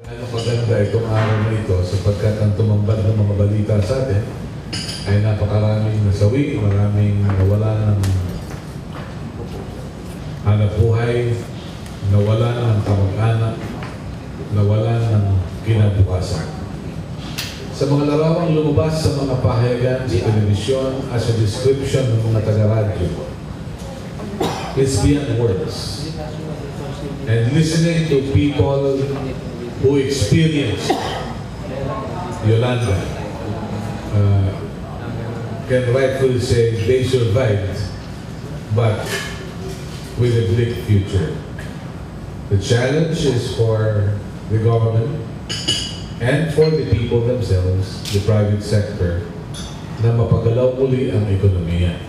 Ano maganda itong araw na ito sapagkat ang tumambad ng mga balita sa atin ay napakaraming nasawi, maraming nawala ng hanap buhay, nawala ng kamag-anak, nawala ng kinabukasan. Sa mga larawang lumabas sa mga pahayagan sa telebisyon as a description ng mga taga-radyo, it's beyond words. And listening to people who experienced Yolanda can rightfully say they survived, but with a bleak future. The challenge is for the government and for the people themselves, the private sector, na mapagalaw muli ang ekonomiya.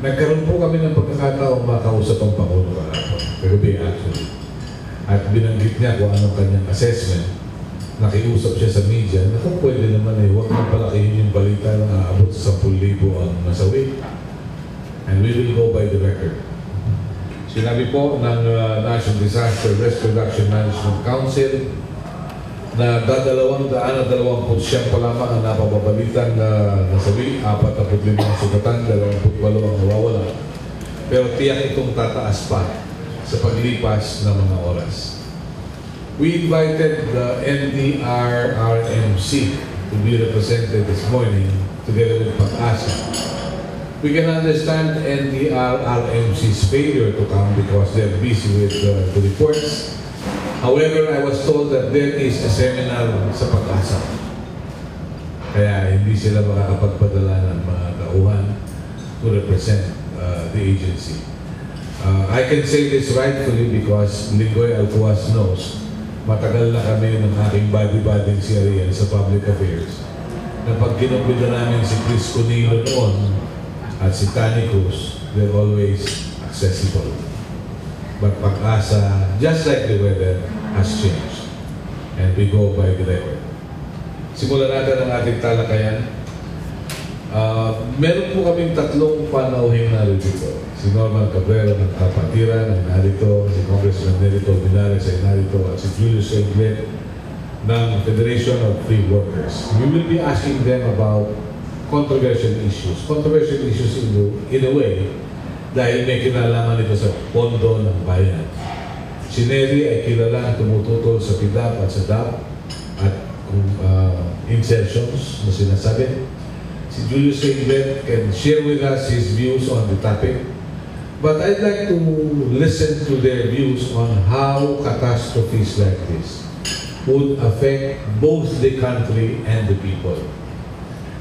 Nagkaroon po kami ng pagkakataong makausap ang Pangulo kahapon, kagabi actually. At binanggit niya kung anong kanyang assessment. Nakiusap siya sa media na kung pwede naman huwag nang palakihin yung balita na aabot sa 10,000 ang nasawi. And we will go by the record. Sinabi po ng National Disaster Risk Reduction Management Council na 220 pa lamang ang napababalitan na nasawi, 45 ang sugatan, 28 ang nawawala. Pero tiyak itong tataas pa sa paglipas ng mga oras. We invited the NDRRMC to be represented this morning together with Pag-asa. We can understand NDRRMC's failure to come because they're busy with the reports. However, I was told that there is a seminar sa Pag-asa. Kaya hindi sila makakapagpadala ng mga tauhan to represent the agency. I can say this rightfully because Lingoy Alcuaz knows matagal na kami ng aking body-bading si Ariel sa public affairs na pag kinumpida namin si Chris Conilo noon at si Tani Cruz, they're always accessible. But Pag-asa, just like the weather, has changed. And we go by the record. Simulan natin ang ating talakayan. Meron po kaming 3 panauhing narito. Si Norman Cabrera ng Kapatiran ay narito, si Congressman Nerito Minares ay narito, at si Julius Englet ng Federation of Free Workers. We will be asking them about controversial issues. Controversial issues in a way dahil may kinalaman ito sa pondo ng bayan. Si Neri ay kilalang tumututol sa PIDAP at sa DAP at insertions na sinasabi. Si Julius Englet can share with us his views on the topic. But I'd like to listen to their views on how catastrophes like this would affect both the country and the people.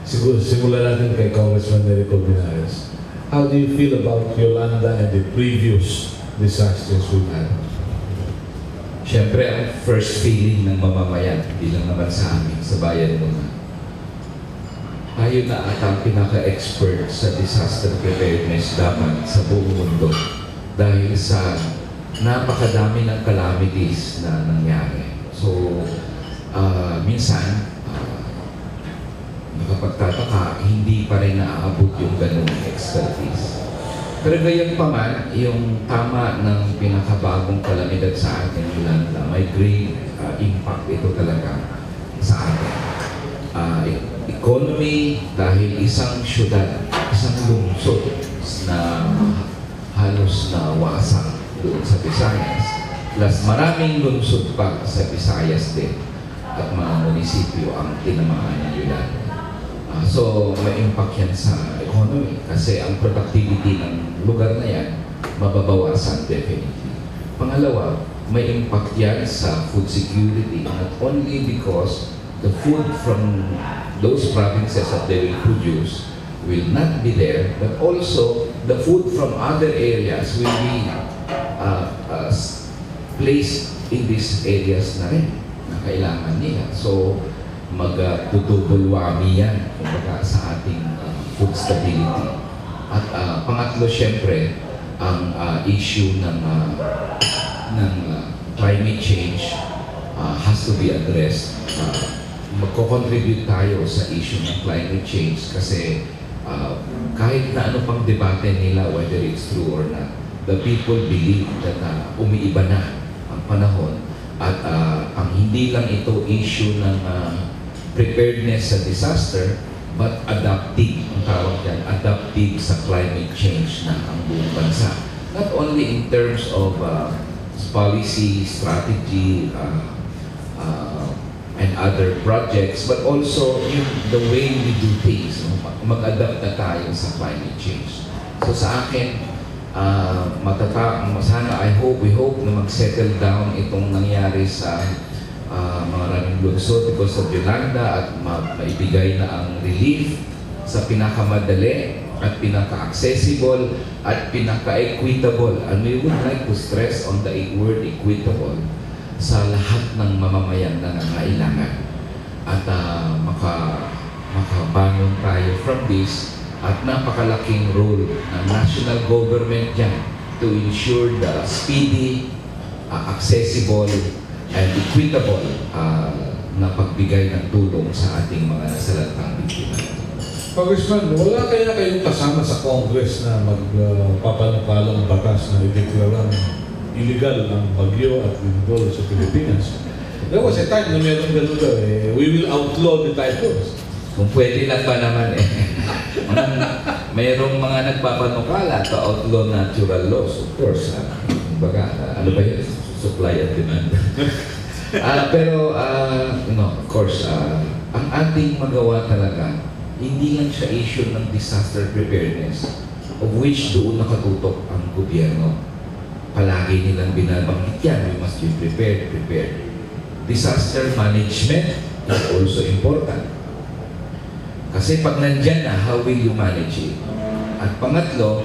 Siguro simulan natin kay Congressman Nerito Minares. How do you feel about Yolanda and the previous disasters we've had? Siyempre, ang first feeling ng mamamayan, bilang naman sa amin, sa bayan muna. Tayo na at ang pinaka-expert sa disaster preparedness dapat sa buong mundo dahil sa napakadami ng calamities na nangyari. So, minsan, nakapagtataka, hindi pa rin naaabot yung ganung expertise. Pero gayon pa man, yung tama ng pinakabagong kalamidad sa atin, Yolanda, may great impact ito talaga sa atin. Economy, dahil isang syudad, isang lungsod na halos na wasak doon sa Visayas. Plus maraming lungsod pa sa Visayas din at mga munisipyo ang tinamaan ng Yolanda. So may impact yan sa economy kasi ang productivity ng lugar na yan mababawasan definitely. Pangalawa, may impact yan sa food security, not only because the food from those provinces that they will produce will not be there, but also the food from other areas will be placed in these areas na rin na kailangan nila. So, mag-double whammy yan kumbaga sa ating food stability. At pangatlo, syempre, ang issue ng climate change has to be addressed. Magko-contribute tayo sa issue ng climate change kasi kahit na ano pang debate nila whether it's true or not, the people believe that umiiba na ang panahon At ang hindi lang ito issue ng preparedness sa disaster, but adaptive, ang tawag dyan, adaptive sa climate change na ang buong bansa. Not only in terms of policy, strategy, and other projects, but also the way we do things. Mag-adapt na tayo sa climate change. So sa akin, sana we hope na mag-settle down itong nangyari sa maraming lungsod because of Yolanda at maibigay na ang relief sa pinakamadali at pinaka-accessible at pinaka-equitable. And we would like to stress on the word equitable sa lahat ng mamamayan na nangailangan. At makabangon tayo from this at napakalaking role ng national government dyan to ensure the speedy, accessible, and equitable na pagbigay ng tulong sa ating mga nasalantang biktima. Congressman, wala kaya kayong kasama sa Congress na magpapanukalang batas na ideklarang illegal ang bagyo at lindol sa Pilipinas? There was a time na meron ganun daw we will outlaw the typhoons. Kung pwede lang pa naman mayroong mga nagpapanukala to outlaw natural laws, of course. Ano ba yun? Supply and demand. Pero, of course, ang ating magawa talaga, hindi lang siya issue ng disaster preparedness, of which doon nakatutok ang gobyerno. Palagi nilang binabanggit yan, we must be prepared. Disaster management is also important. Kasi pag nandyan na, how will you manage it? At pangatlo,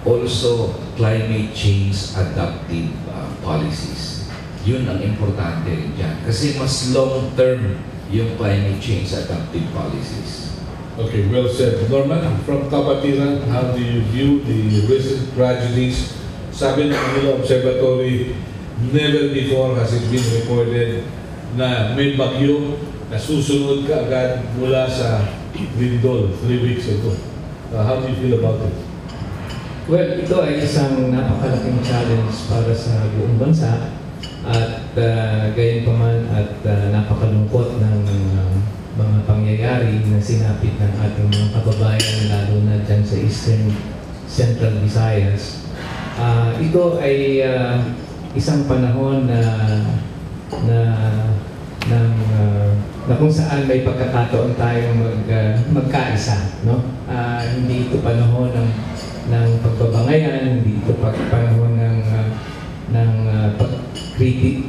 also climate change adaptive policies. Yun ang importante rin dyan. Kasi mas long-term yung climate change adaptive policies. Okay, well said. Norman, from Kapatiran, how do you view the recent tragedies? Sabi ng Manila Observatory, never before has it been recorded na may bagyo na susunod ka agad mula sa lindol 3 weeks ago. How do you feel about it? Well, ito ay isang napakalaking challenge para sa buong bansa at gayon pa man at napakalungkot ng mga pangyayari na sinapit ng ating mga kababayan lalo na dyan sa Eastern Central Visayas. Ito ay isang panahon na kung saan may pagkakataon tayong magkaisa, no? Hindi ito panahon ng pagbabangayan, hindi ito panahon ng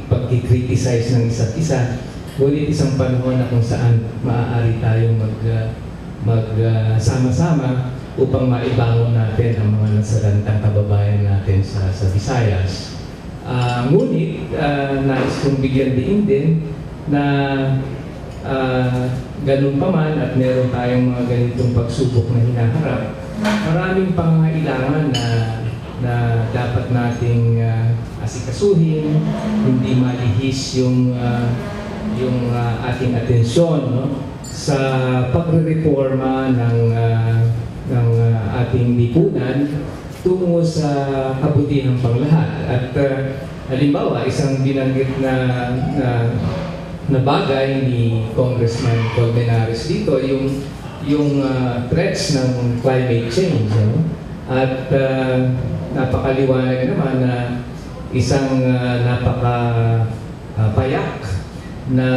pagkikriticize ng isa't isa, ngunit isang panahon na kung saan maaari tayong magsama-sama upang maibangon natin ang mga nasalantang kababayan natin sa Visayas. Ngunit, nais kong bigyan din na ganun pa man at meron tayong mga ganitong pagsubok na hinaharap, maraming pangangailangan na dapat nating asikasuhin, hindi malihis yung ating atensyon, no? Sa pagre-reforma ng ating lipunan tungo sa kabutihang panglahat. At halimbawa, isang binanggit na bagay ni Congressman Colmenares dito, yung threats ng climate change. No? At napakaliwanag naman na isang napakapayak na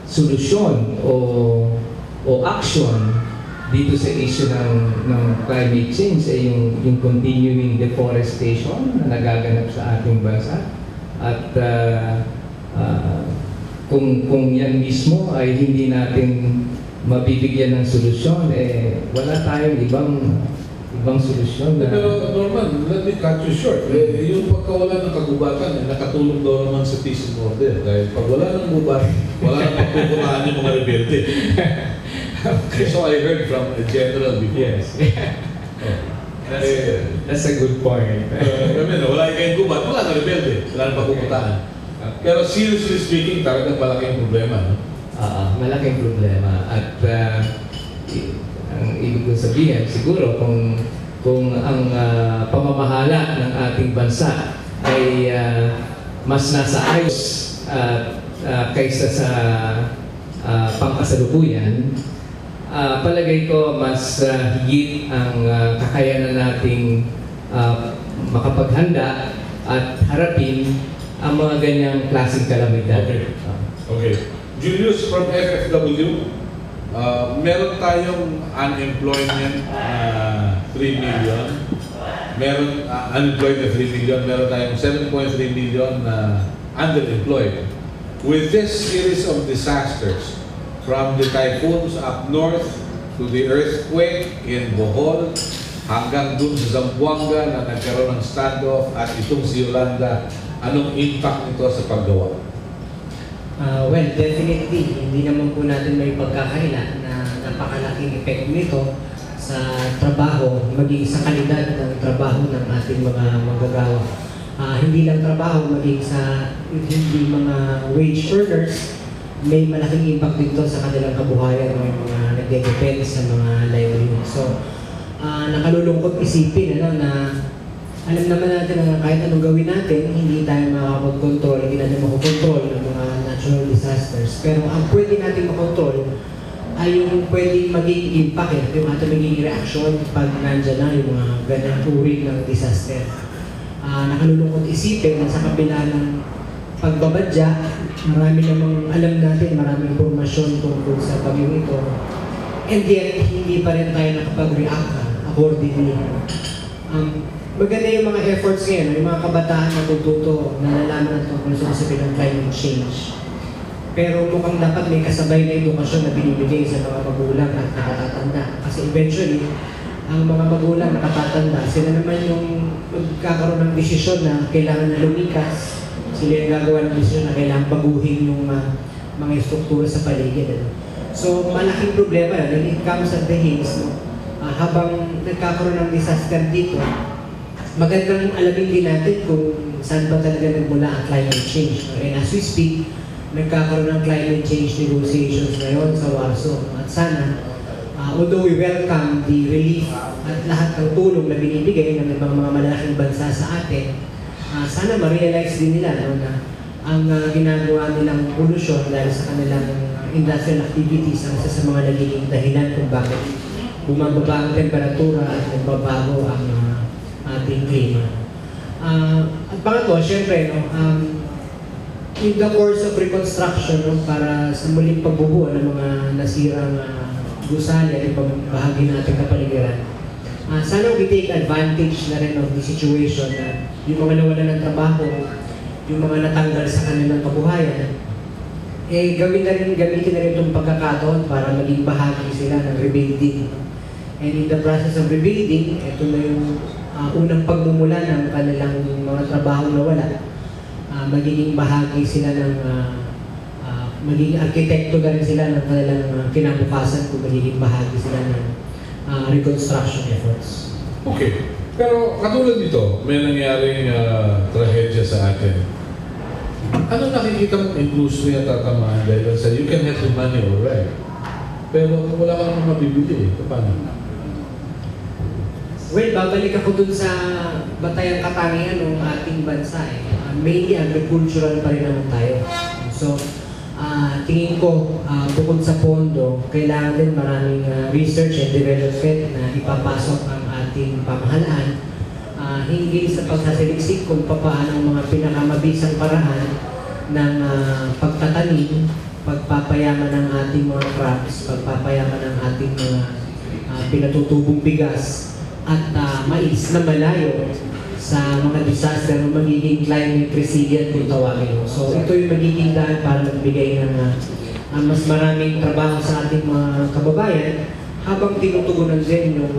solusyon o action dito sa issue ng climate change ay yung continuing deforestation na nagaganap sa ating bansa. At kung yan mismo ay hindi natin mabibigyan ng solusyon, wala tayong ibang solusyon. Pero Norman, let me cut you short. Yung pagkawala ng kagubatan, nakatulong daw naman sa peace and order. Dahil pag wala ng gubat, wala nang pagpupunaan yung mga rebelde. So I heard from a general before. Yes. That's a good point. Wala kayong gubat, wala nang rebelde. Wala nang pagpupunaan. Pero seriously speaking, talagang malaking problema. No? Malaking problema. At ang ibig kong sabihin, siguro kung ang pamamahala ng ating bansa ay mas nasa ayos kaysa sa pangkasalukuyan, palagay ko mas higit ang kakayanan nating makapaghanda at harapin ang mga ganyang klaseng kalamidad. Okay. Julius from FFW, meron tayong unemployment 3 million. Meron unemployed na 3 million. Meron tayong 7.3 million na underemployed. With this series of disasters, from the typhoons up north to the earthquake in Bohol, hanggang dun sa Zamboanga na nagkaroon ng standoff at itong si Yolanda, anong impact nito sa paggawa? Well, definitely, hindi naman po natin may pagkakaila na napakalaking epekto nito sa trabaho, maging sa kalidad ng trabaho ng ating mga manggagawa. Hindi lang trabaho, maging sa hindi mga wage earners, may malaking impact dito sa kanilang kabuhayan ng mga nagdedepende sa mga livelihood. So, nakalulungkot isipin na alam naman natin na kahit anong gawin natin, hindi tayo makakapag-control, hindi natin makokontrol ng mga natural disasters. Pero ang pwede natin makontrol ay yung pwedeng maging impact, yung ating magiging reaction pag nandyan na yung mga ganang uri ng disaster. Nakalulungkot isipin na sa kabila ng pagbabadya, marami namang alam natin, maraming impormasyon tungkol sa bagyong ito. And yet, hindi pa rin tayo nakapag-react accordingly. Maganda yung mga efforts ngayon, yung mga kabataan natututo na nalaman at tungkol sa sabi ng climate change. Pero mukhang dapat may kasabay na edukasyon na binibigay sa mga magulang at nakatatanda. Kasi eventually, ang mga magulang nakatatanda, sila naman yung magkakaroon ng desisyon na kailangan na lumikas. Sila yung gagawa ng desisyon na kailangan baguhin yung mga struktura sa paligid. So, malaking problema na when it comes at the hills, habang nagkakaroon ng disaster dito, magandang alamin din natin kung saan ba talaga nagmula ang climate change. And as we speak, nagkakaroon ng climate change negotiations ngayon sa Warsaw. At sana, although we welcome the relief at lahat ng tulong na binibigay ng mga malalaking bansa sa atin, sana ma-realize din nila na ang ginagawa nilang polusyon dahil sa kanilang industrial activities ang isa sa mga nagiging dahilan kung bakit bumababa ang temperatura at nagbabago ang ating klima. At pangatlo, syempre, in the course of reconstruction, para sa muling pagbubuo ng mga nasirang gusali at ibang bahagi natin kapaligiran, sana we take advantage na rin of the situation na yung mga nawalan ng trabaho, yung mga natanggal sa kanilang kabuhayan, gamitin na rin itong pagkakataon para maging bahagi sila ng rebuilding. And in the process of rebuilding, ito na yung unang pagmumula ng kanilang mga trabaho na wala. Magiging bahagi sila ng magiging arkitekto na rin sila ng kanilang kinabukasan kung magiging bahagi sila ng reconstruction efforts. Okay. Pero katulad nito, may nangyaring trahedya sa atin. Ano nakikita mong industry at tatamaan dahil sa you can have the money, alright. Pero wala ka naman mabibili. Paano? Well, babalik ako dun sa batayang katangian ng ating bansa. Mainly agricultural pa rin naman tayo. So, tingin ko, bukod sa pondo, kailangan din maraming research and development na ipapasok ang ating pamahalaan hinggil sa pagsasaliksik kung paano ang mga pinakamabisang paraan ng pagtatanim, pagpapayaman ng ating mga crops, pagpapayaman ng ating mga pinatutubong bigas at mais na malayo sa mga disaster na magiging climate resilient kung tawagin mo. So ito yung magiging daan para magbigay ng mas maraming trabaho sa ating mga kababayan habang tinutugunan din yung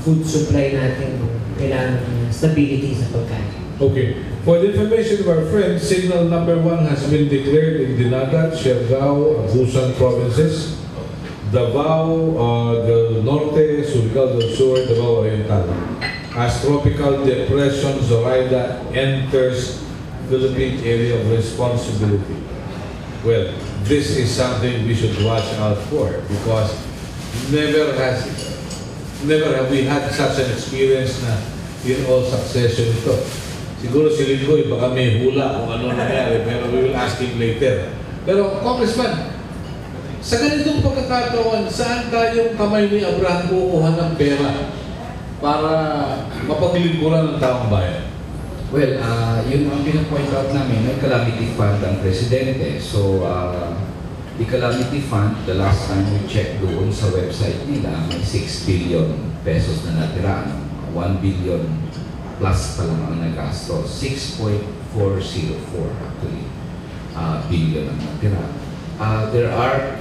food supply natin. Kailangan stability sa pagkain. Okay. For the information of our friends, signal number 1 has been declared in Dinagat, Siargao, Abusan provinces, Davao del Norte, Surigao del Sur, Davao Oriental. As Tropical Depression Zoraida enters Philippine area of responsibility. Well, this is something we should watch out for because never have we had such an experience na in all succession ito. Siguro si Lingoy, baka may hula kung ano nangyari, pero we will ask him later. Pero, Congressman, sa ganitong pagkakataon, saan tayong kamay ni Abraham kukuha ng pera para mapaglingkuran ng taong bayan? Well, yun ang pinapoint out namin, may calamity fund ang presidente. So, the calamity fund, the last time we checked doon sa website nila, may 6 billion pesos na natira. 1 billion plus pa lang ang nagasto. 6.404 actually billion ang natira. There are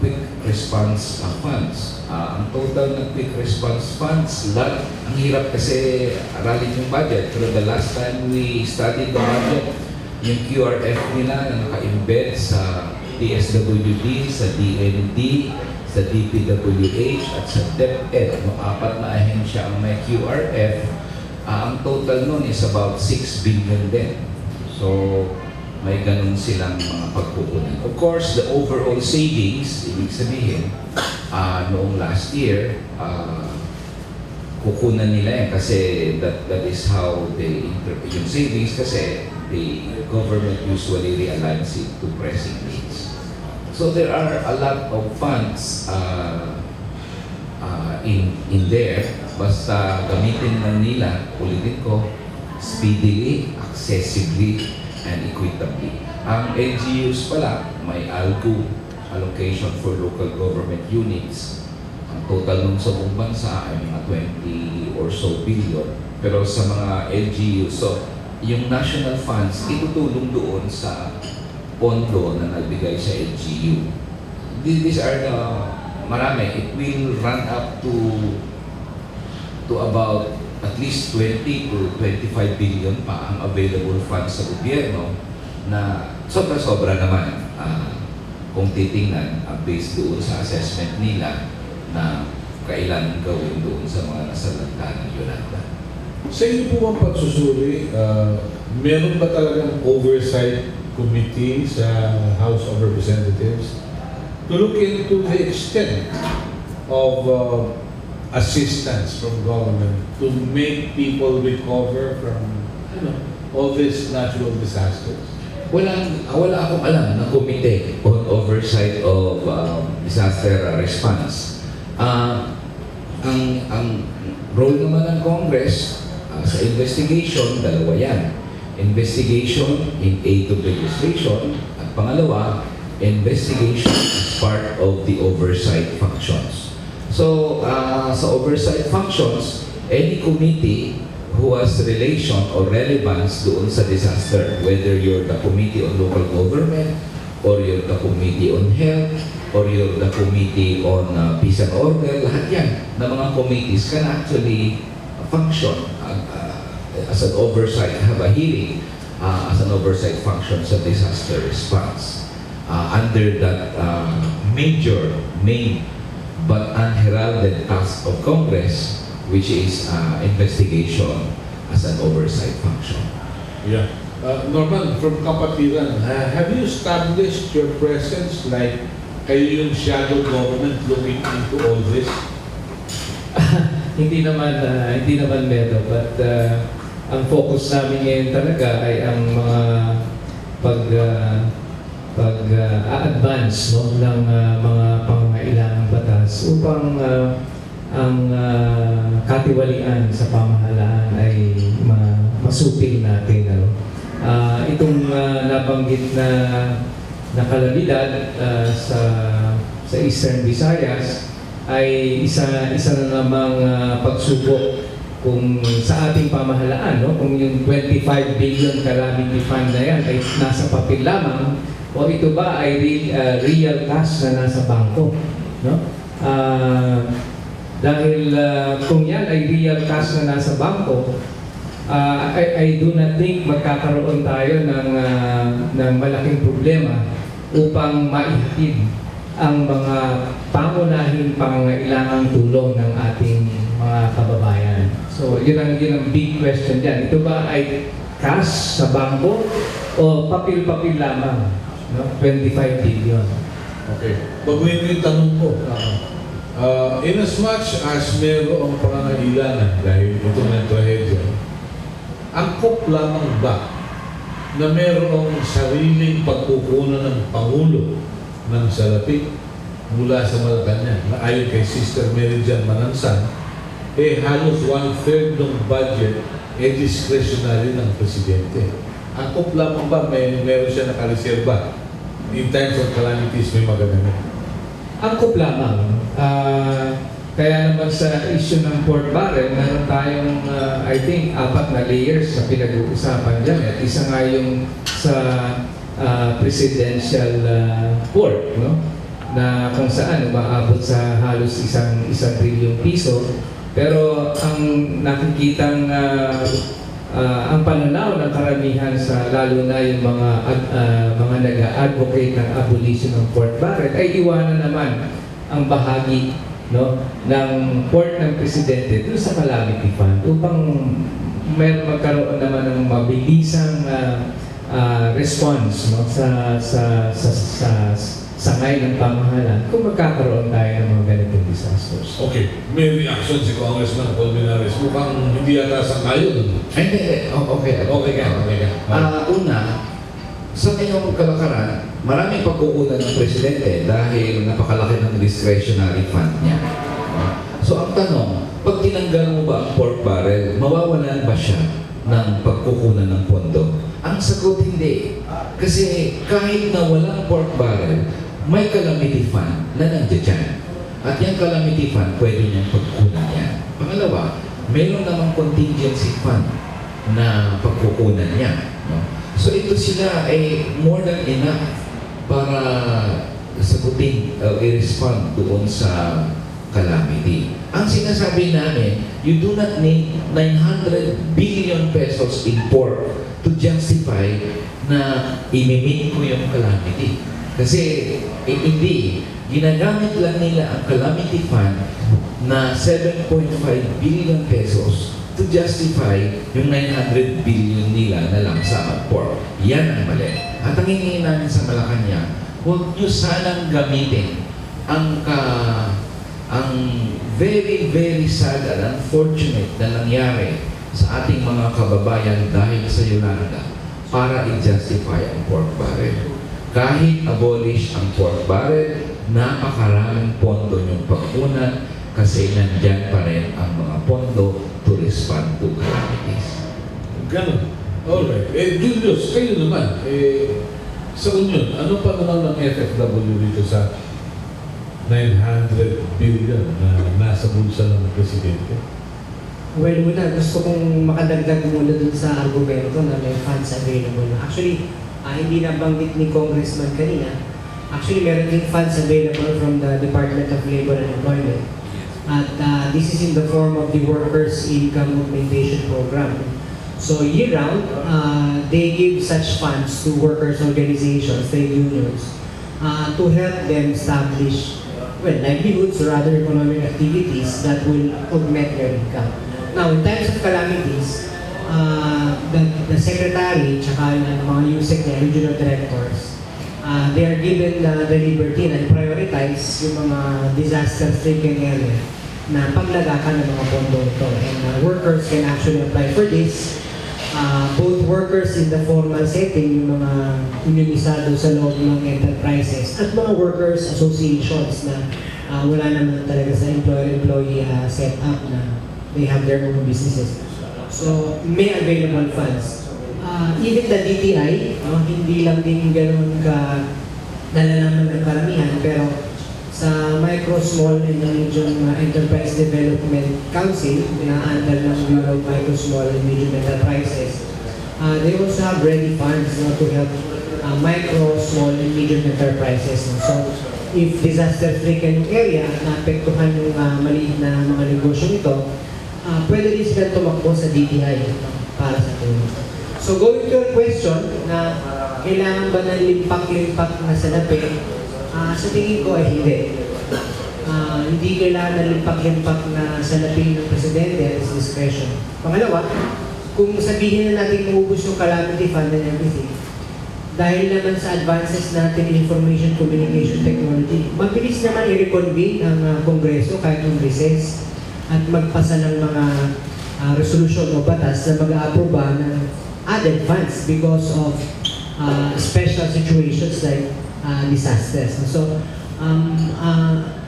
quick response funds. Ang total ng quick response funds, ang hirap kasi aralin yung budget. Pero the last time we studied the budget, yung QRF nila na naka-embed sa DSWD, sa DND, sa DPWH at sa DepEd. Apat na ahensya ang may QRF. Ang total nun is about 6 billion din. So, may ganun silang mga pagkukunan. Of course, the overall savings, ibig sabihin, noong last year, kukunan nila yan kasi that is how they interpret yung savings kasi the government usually realigns it to pressing needs. So there are a lot of funds in there, basta gamitin lang nila, ulitin ko, speedily, accessibly, and equitably. Ang LGUs pala, may ALGO, Allocation for Local Government Units. Ang total nun sa buong bansa ay mga 20 or so billion. Pero sa mga LGUs, so yung national funds, itutulong doon sa pondo na nagbigay sa LGU. These are the marami. It will run up to about at least 20 to 25 billion pa ang available funds sa gobyerno na sobra-sobra naman kung titingnan based doon sa assessment nila na kailan gawin doon sa mga nasalanta ng Yolanda. Sa inyo po bang pagsusuri, meron ba talagang oversight committee sa House of Representatives to look into the extent of assistance from government to make people recover from all these natural disasters? Wala akong alam na committee on oversight of disaster response. Ang role naman ng Congress sa investigation, dalawa yan. Investigation in aid of legislation at pangalawa, investigation as part of the oversight functions. So, sa oversight functions, any committee who has relation or relevance doon sa disaster, whether you're the Committee on Local Government, or you're the Committee on Health, or you're the Committee on Peace and Order, lahat yan na mga committees can actually function as an oversight, have a hearing as an oversight function sa disaster response under that main but unheralded task of Congress, which is investigation as an oversight function. Yeah. Norman, from Kapatiran, have you established your presence like kayo yung shadow government looking into all this? Hindi naman meron, but ang focus namin ngayon talaga ay ang mga pag-advance ng mga pangangailangang batas upang ang katiwalian sa pamahalaan ay masupil natin. Itong nabanggit na kalamidad sa Eastern Visayas ay isa na namang pagsubok kung sa ating pamahalaan, kung yung 25 billion calamity fund na yan ay nasa papel lamang o ito ba ay real cash na nasa bangko, dahil kung yan ay real cash na nasa bangko, I do not think magkakaroon tayo ng malaking problema upang maihatid ang mga pangunahing pangangailangang tulong ng ating mga kababayan. So yun ang big question dyan. Ito ba ay cash sa bangko o papel-papel lamang? 25 billion. Okay. Baguhin ko yung tanong ko. In as much as mayroong pangangailangan dahil ito ng trahedya, angkop lamang ba na mayroong sariling pagkukunan ng Pangulo ng salapi mula sa Malacanang na ayon kay Sister Mary Jan Manansan, halos 1/3 ng budget discretionary ng Presidente. Angkop lamang ba meron siya nakareserba in times of calamities may magagamit? Angkop lamang. Kaya naman sa issue ng port barrel, meron tayong, I think, 4 na layers na pinag-uusapan dyan. At isa nga yung sa presidential port, no? Na kung saan umaabot sa halos isang trilyong piso. Pero ang nakikitang ang pananaw ng karamihan sa lalo na yung mga nag-advocate ng abolition ng port barrel ay iwanan naman ang bahagi, no, ng port ng presidente doon sa calamity fund upang magkaroon naman ng mabilisang response, no, sa ngay ng pamahalaan kung magkakaroon tayo ng mga ganitong disasters. Okay, may reaction si Congressman Colmenares. Mukhang hindi yata sang-ayon. Hindi. Okay ka. Una, sa ngayong kalakaran, maraming pagkukunan ng Presidente dahil napakalaki ng discretionary fund niya. So ang tanong, pag tinanggal mo ba ang pork barrel, mawawalan ba siya ng pagkukunan ng pondo? Ang sagot hindi. Kasi kahit na walang pork barrel, may calamity fund na nandiyan dyan. At yung calamity fund, pwede niyang pagkukunan yan. Pangalawa, mayroon namang contingency fund na pagkukunan niya. No? So ito sila ay more than enough para sagutin o i-respond doon sa calamity. Ang sinasabi namin, you do not need 900 billion pesos in pork to justify na imimit ko yung calamity. Kasi hindi, ginagamit lang nila ang calamity fund na 7.5 billion pesos to justify yung 900 billion nila na lang sa pork. Yan ang mali. At ang hinihingi namin sa Malacanang, huwag nyo sanang gamitin ang very, very sad and unfortunate na nangyari sa ating mga kababayan dahil sa Yolanda para i-justify ang pork barrel. Kahit abolish ang pork barrel, napakaraming pondo yung pagkunan kasi nandyan pa rin ang mga pondo to respond to calamities. Ganun. Alright. Julius, kayo naman, sa Union, ano pa naman ng FFW dito sa 900 billion na nasa bulsa ng Presidente? Well, una, gusto kong makadagdag muna dun sa argumento na may funds available. Actually, hindi nabanggit ni Congressman kanina. Actually, meron din funds available from the Department of Labor and Employment. At this is in the form of the Workers' Income Augmentation Program. So year-round, they give such funds to workers' organizations, trade unions, to help them establish livelihoods or other economic activities that will augment their income. Now, in times of calamities, the secretary tsaka yung mga USEC na regional directors, they are given the liberty na prioritize yung mga disaster-stricken area na paglagakan ng mga pondo ito. And workers can actually apply for this. Both workers in the formal setting, yung mga unionisado sa loob ng enterprises, at mga workers associations na wala naman talaga sa employer-employee setup na they have their own businesses. So, may available funds. Even the DTI, hindi lang din gano'n ka nalalaman ng karamihan, pero sa Micro, Small and Medium Enterprise Development Council, na-handle ng Bureau of Micro, Small and Medium Enterprises, they also have ready funds to help micro, small and medium enterprises. So, if disaster-stricken area naapektuhan yung maliit na mga negosyo nito, pwede rin sila tumakbo sa DTI para sa tulong. So going to your question na kailangan ba ng limpak-limpak na salapi, sa tingin ko ay hindi. Hindi kailangan ng limpak-limpak na salapi ng Presidente at his discretion. Pangalawa, kung sabihin na natin maubos yung calamity fund and everything, dahil naman sa advances natin in information communication technology, mabilis naman i-reconvene ang Kongreso kahit yung recess at magpasa ng mga resolution o batas na mag-aaproba ng added funds because of special situations like disasters. So,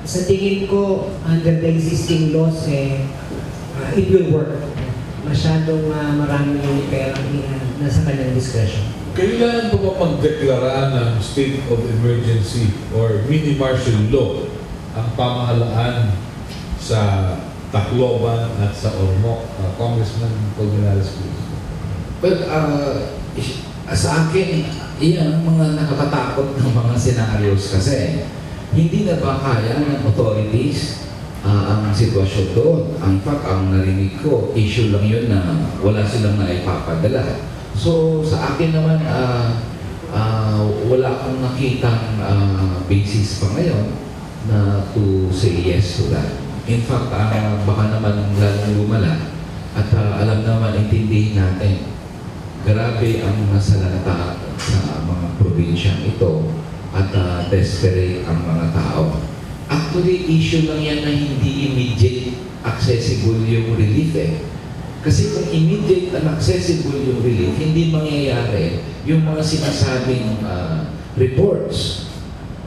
sa tingin ko, under the existing laws, it will work. Masyadong maraming yung pera nasa kanyang discretion. Kailangan po ba magdeklara ng state of emergency or mini martial law ang pamahalaan sa Tacloban at sa Ormoc? Congressman Colmenares, please. Well, sa akin, iyan ang mga nakakatakot ng mga scenarios kasi hindi na ba kaya ng authorities ang sitwasyon doon. In fact, ang narinig ko, issue lang yun na wala silang naipapadala. So, sa akin naman, wala akong nakitang basis pa ngayon na to say yes to that. In fact, baka naman lalong lumala at alam naman, intindihin natin, grabe ang nasalanta sa mga probinsyang ito at desperate ang mga tao. Actually, issue lang yan na hindi immediate accessible yung relief Kasi kung immediate and accessible yung relief, hindi mangyayari yung mga sinasabing reports.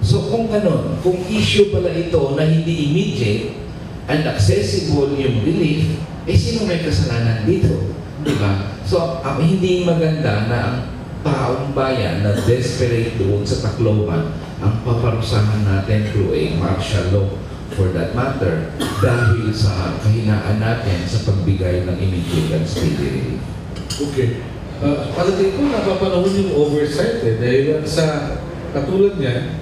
So kung ganun, kung issue pala ito na hindi immediate and accessible yung relief, sino may kasalanan dito? Diba? So hindi maganda na ang taong bayan na desperate doon sa Tacloban ang paparusahan natin through a martial law for that matter dahil sa kahinaan natin sa pagbigay ng immediate and speedy relief. Okay. Palagay ko, napapanahon yung oversight dahil sa katulad niyan,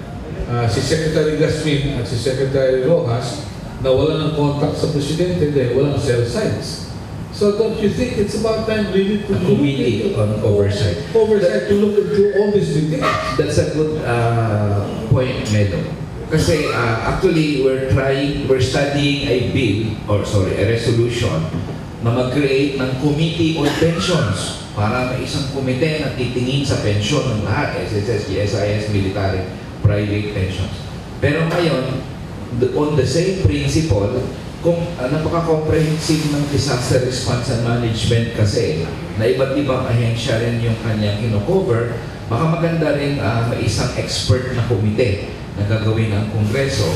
si Secretary Gasmin at si Secretary Rojas nawala ng contact sa Presidente dahil walang cell sites. So don't you think it's about time really to A committee on oversight. Oversight to look into all these details? That's a good point, Melo. Kasi actually, we're studying a resolution na mag-create ng committee on pensions para may isang komite na titingin sa pensyon ng lahat, SSS, GSIS, military, private pensions. Pero ngayon, on the same principle, kung napaka-comprehensive ng disaster response and management kasi na iba't ibang ahensya rin yung kanyang kino-cover, baka maganda rin may isang expert na komite na gagawin ng Kongreso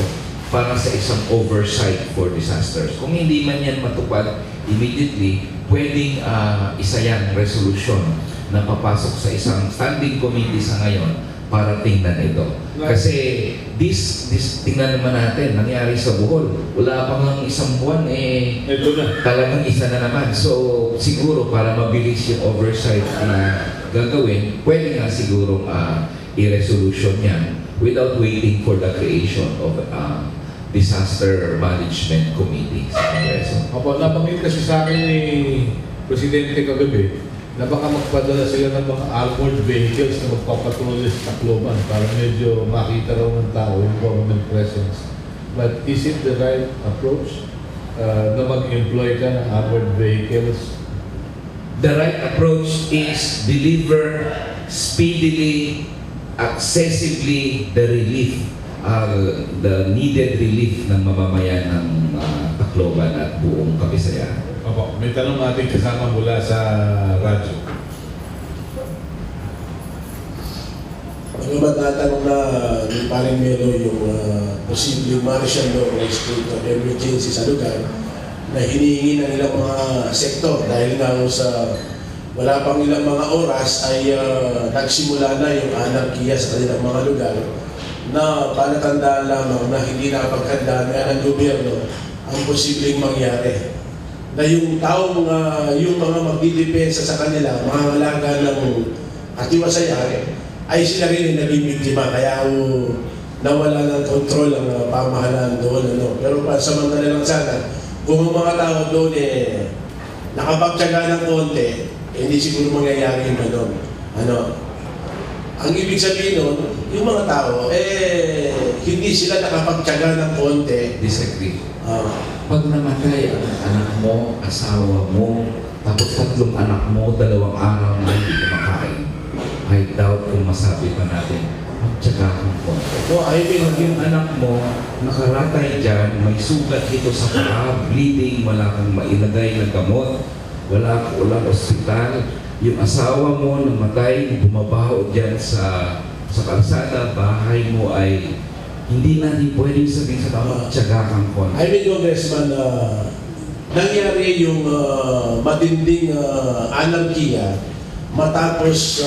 para sa isang oversight for disasters. Kung hindi man yan matupad immediately, pwedeng isa yan resolution na papasok sa isang standing committee sa ngayon para tingnan ito. Kasi tingnan naman natin, nangyari sa Bohol. Wala pang lang isang buwan, talagang isa na naman. So, siguro para mabilis yung oversight na gagawin, pwede nga siguro i-resolution yan without waiting for the creation of disaster management committee sa Kongreso. Nabanggit kasi sa akin ni Presidente kagabi na baka magpadala sila ng mga armored vehicles na magpapatrolyo sa Tacloban para medyo makita raw ng tao yung government presence. But is it the right approach na mag-employ ka ng armored vehicles? The right approach is deliver speedily, accessibly the relief, the needed relief ng mamamayan ng Tacloban at buong Kabisayan. Opo, may tanong ating kasama mula sa radyo. Ang matatanong na ni Paring Melo yung posibleng martial law o state of emergency sa lugar na hinihingi ng ilang mga sektor dahil nga sa wala pang ilang mga oras ay nagsimula na yung anarkiya sa kanilang mga lugar na palatandaan lamang na hindi napaghandaan ng gobyerno ang posibleng mangyari. Na yung taong, yung mga magdidepensa sa kanila, mga alaga ng katiwasayan, ay sila rin naging biktima. Kaya nawala ng kontrol ang pamahalaan doon. Pero samantala lang sana, kung ang mga tao doon nakapagtyaga ng konti, hindi siguro mangyayari yung doon. Ang ibig sabihin nun, yung mga tao, hindi sila nakapagtyaga ng konti. Disagree. Pag namatay ang anak mo, asawa mo, tapos 3 anak mo, 2 araw na hindi kumakain, I doubt kung masabi pa natin, tsaka ang konti. No, I mean, Pag yung anak mo nakaratay dyan, may sugat dito sa paa, bleeding, wala kang mailagay na gamot, walang ospital, yung asawa mo namatay, bumabaho dyan sa kalsada, bahay mo ay hindi natin pwedeng sabihin sa tao, tiyaga kang konti. I mean, Congressman, nangyari yung matinding anarkiya matapos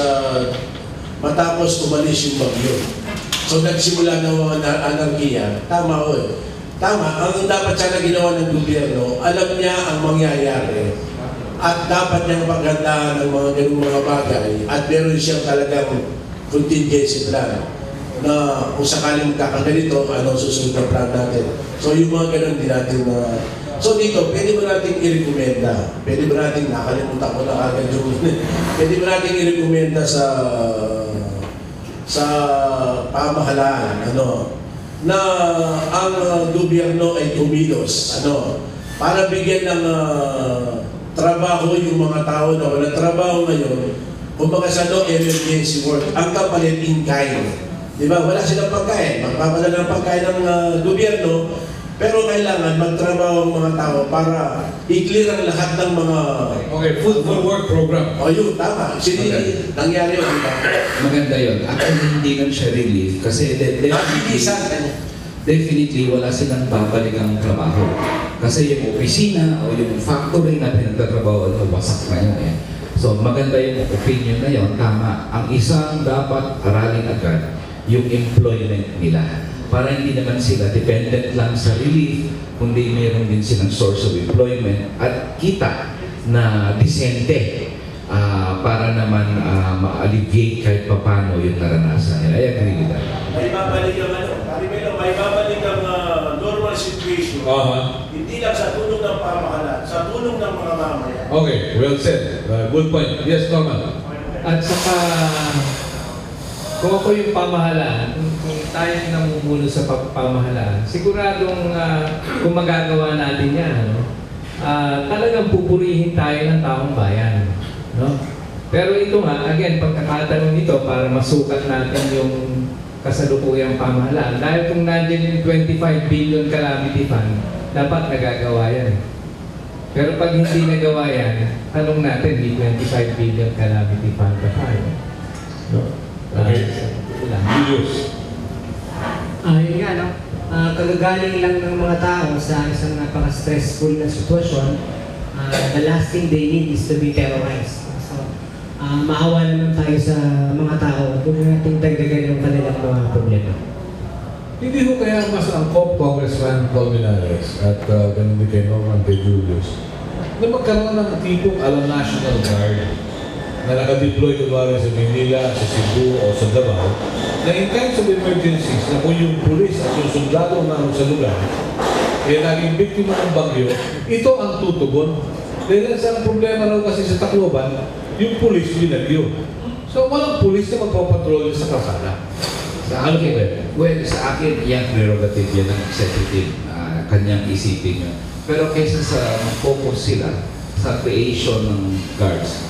umalis yung bagyo. So nagsimula ng mga anarkiya. Tama ho eh. Tama, ang dapat sana ginawa ng gobyerno, alam niya ang mangyayari at dapat niyang paghandaan ng mga ganung mga bagay at meron siyang talagang contingency plan na kung sakaling magkakaganito, ano susunod na plan natin. So yung mga ganun din natin na so dito, pwede ba natin i-recommenda? Pwede ba natin, nakalimutan ko na agad yung pwede ba natin i-recommenda sa pamahalaan, na ang gobyerno ay kumilos, para bigyan ng trabaho yung mga tao na walang trabaho ngayon, kumbaga sa emergency work, ang kapalit in kind. Diba? Wala silang pagkain. Magpapadala ng pagkain ng gobyerno, pero kailangan magtrabaho ang mga tao para i-clear ang lahat ng mga... Okay, food for work program. O yun, tama. Nangyari yun, diba? Maganda yun. Actually, hindi lang siya relief kasi definitely wala silang babalik ang trabaho. Kasi yung opisina o yung factory na pinagtatrabaho, wasak na yun eh. So maganda yung opinion na yun, tama. Ang isang dapat aralin agad, yung employment nila. Para hindi naman sila dependent lang sa relief, kundi mayroon din silang source of employment at kita na disente para naman ma-alleviate kahit papano yung naranasan nila. I agree with that. May babalik ang normal situation. Hindi lang sa tulong ng pamahalaan, sa tulong ng mga mamayan. Okay, well said. Good point. Yes, Norman. At saka, kung ako yung pamahalaan, kung tayo yung namumuno sa pamahalaan, siguradong kung magagawa natin yan, talagang pupurihin tayo ng taong bayan. No? Pero ito nga, again, pagkakatanong nito para masukat natin yung kasalukuyang pamahalaan. Dahil kung nandiyan yung 25 billion calamity fund, dapat nagagawa yan. Pero pag hindi nagawa yan, tanong natin, may 25 billion calamity fund pa tayo. No? Okay. Julius. Yun nga, no? Kagagaling lang ng mga tao sa isang napaka-stressful na sitwasyon, the last thing they need is to be terrorized. So, maawa naman tayo sa mga tao at huwag natin dagdagan yung kanilang mga problema. Hindi ho kaya mas angkop Congressman Colmenares at ganun din kay Norman kay Julius na magkaroon ng tipong alam National Guard na nakadeploy kunwari sa Manila, sa Cebu o sa Davao na in times of emergencies na kung yung pulis at yung sundalo na sa lugar naging biktima ng bagyo, ito ang tutugon. Dahil sa problema raw kasi sa Tacloban, yung pulis binagyo. So walang pulis na magpapatrol sa kalsada. Ano po ba? Well, sa akin, yung prerogative yan ng executive, kanyang isipin yun. Pero kaysa sa mag-focus sila sa creation ng guards,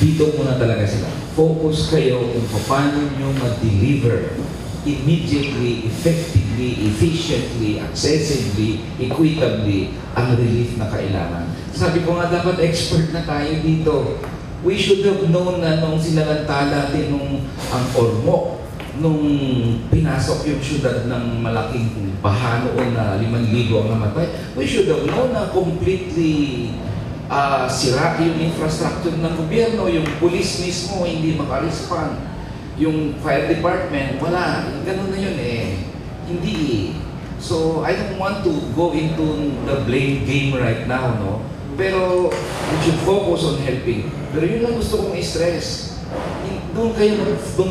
dito muna talaga sila. Focus kayo kung paano nyo ma-deliver immediately, effectively, efficiently, accessibly, equitably ang relief na kailangan. Sabi ko nga, dapat expert na tayo dito. We should have known na nung sinalanta natin ang Ormoc, nung pinasok yung syudad ng malaking baha noon na 5,000 ang namatay, we should have known na completely sira yung infrastructure ng gobyerno, yung police mismo hindi maka-respond, yung fire department, wala. Ganun na yun eh. Hindi. So, I don't want to go into the blame game right now, no? Pero, we should focus on helping. Pero yun lang gusto kong i-stress. Doon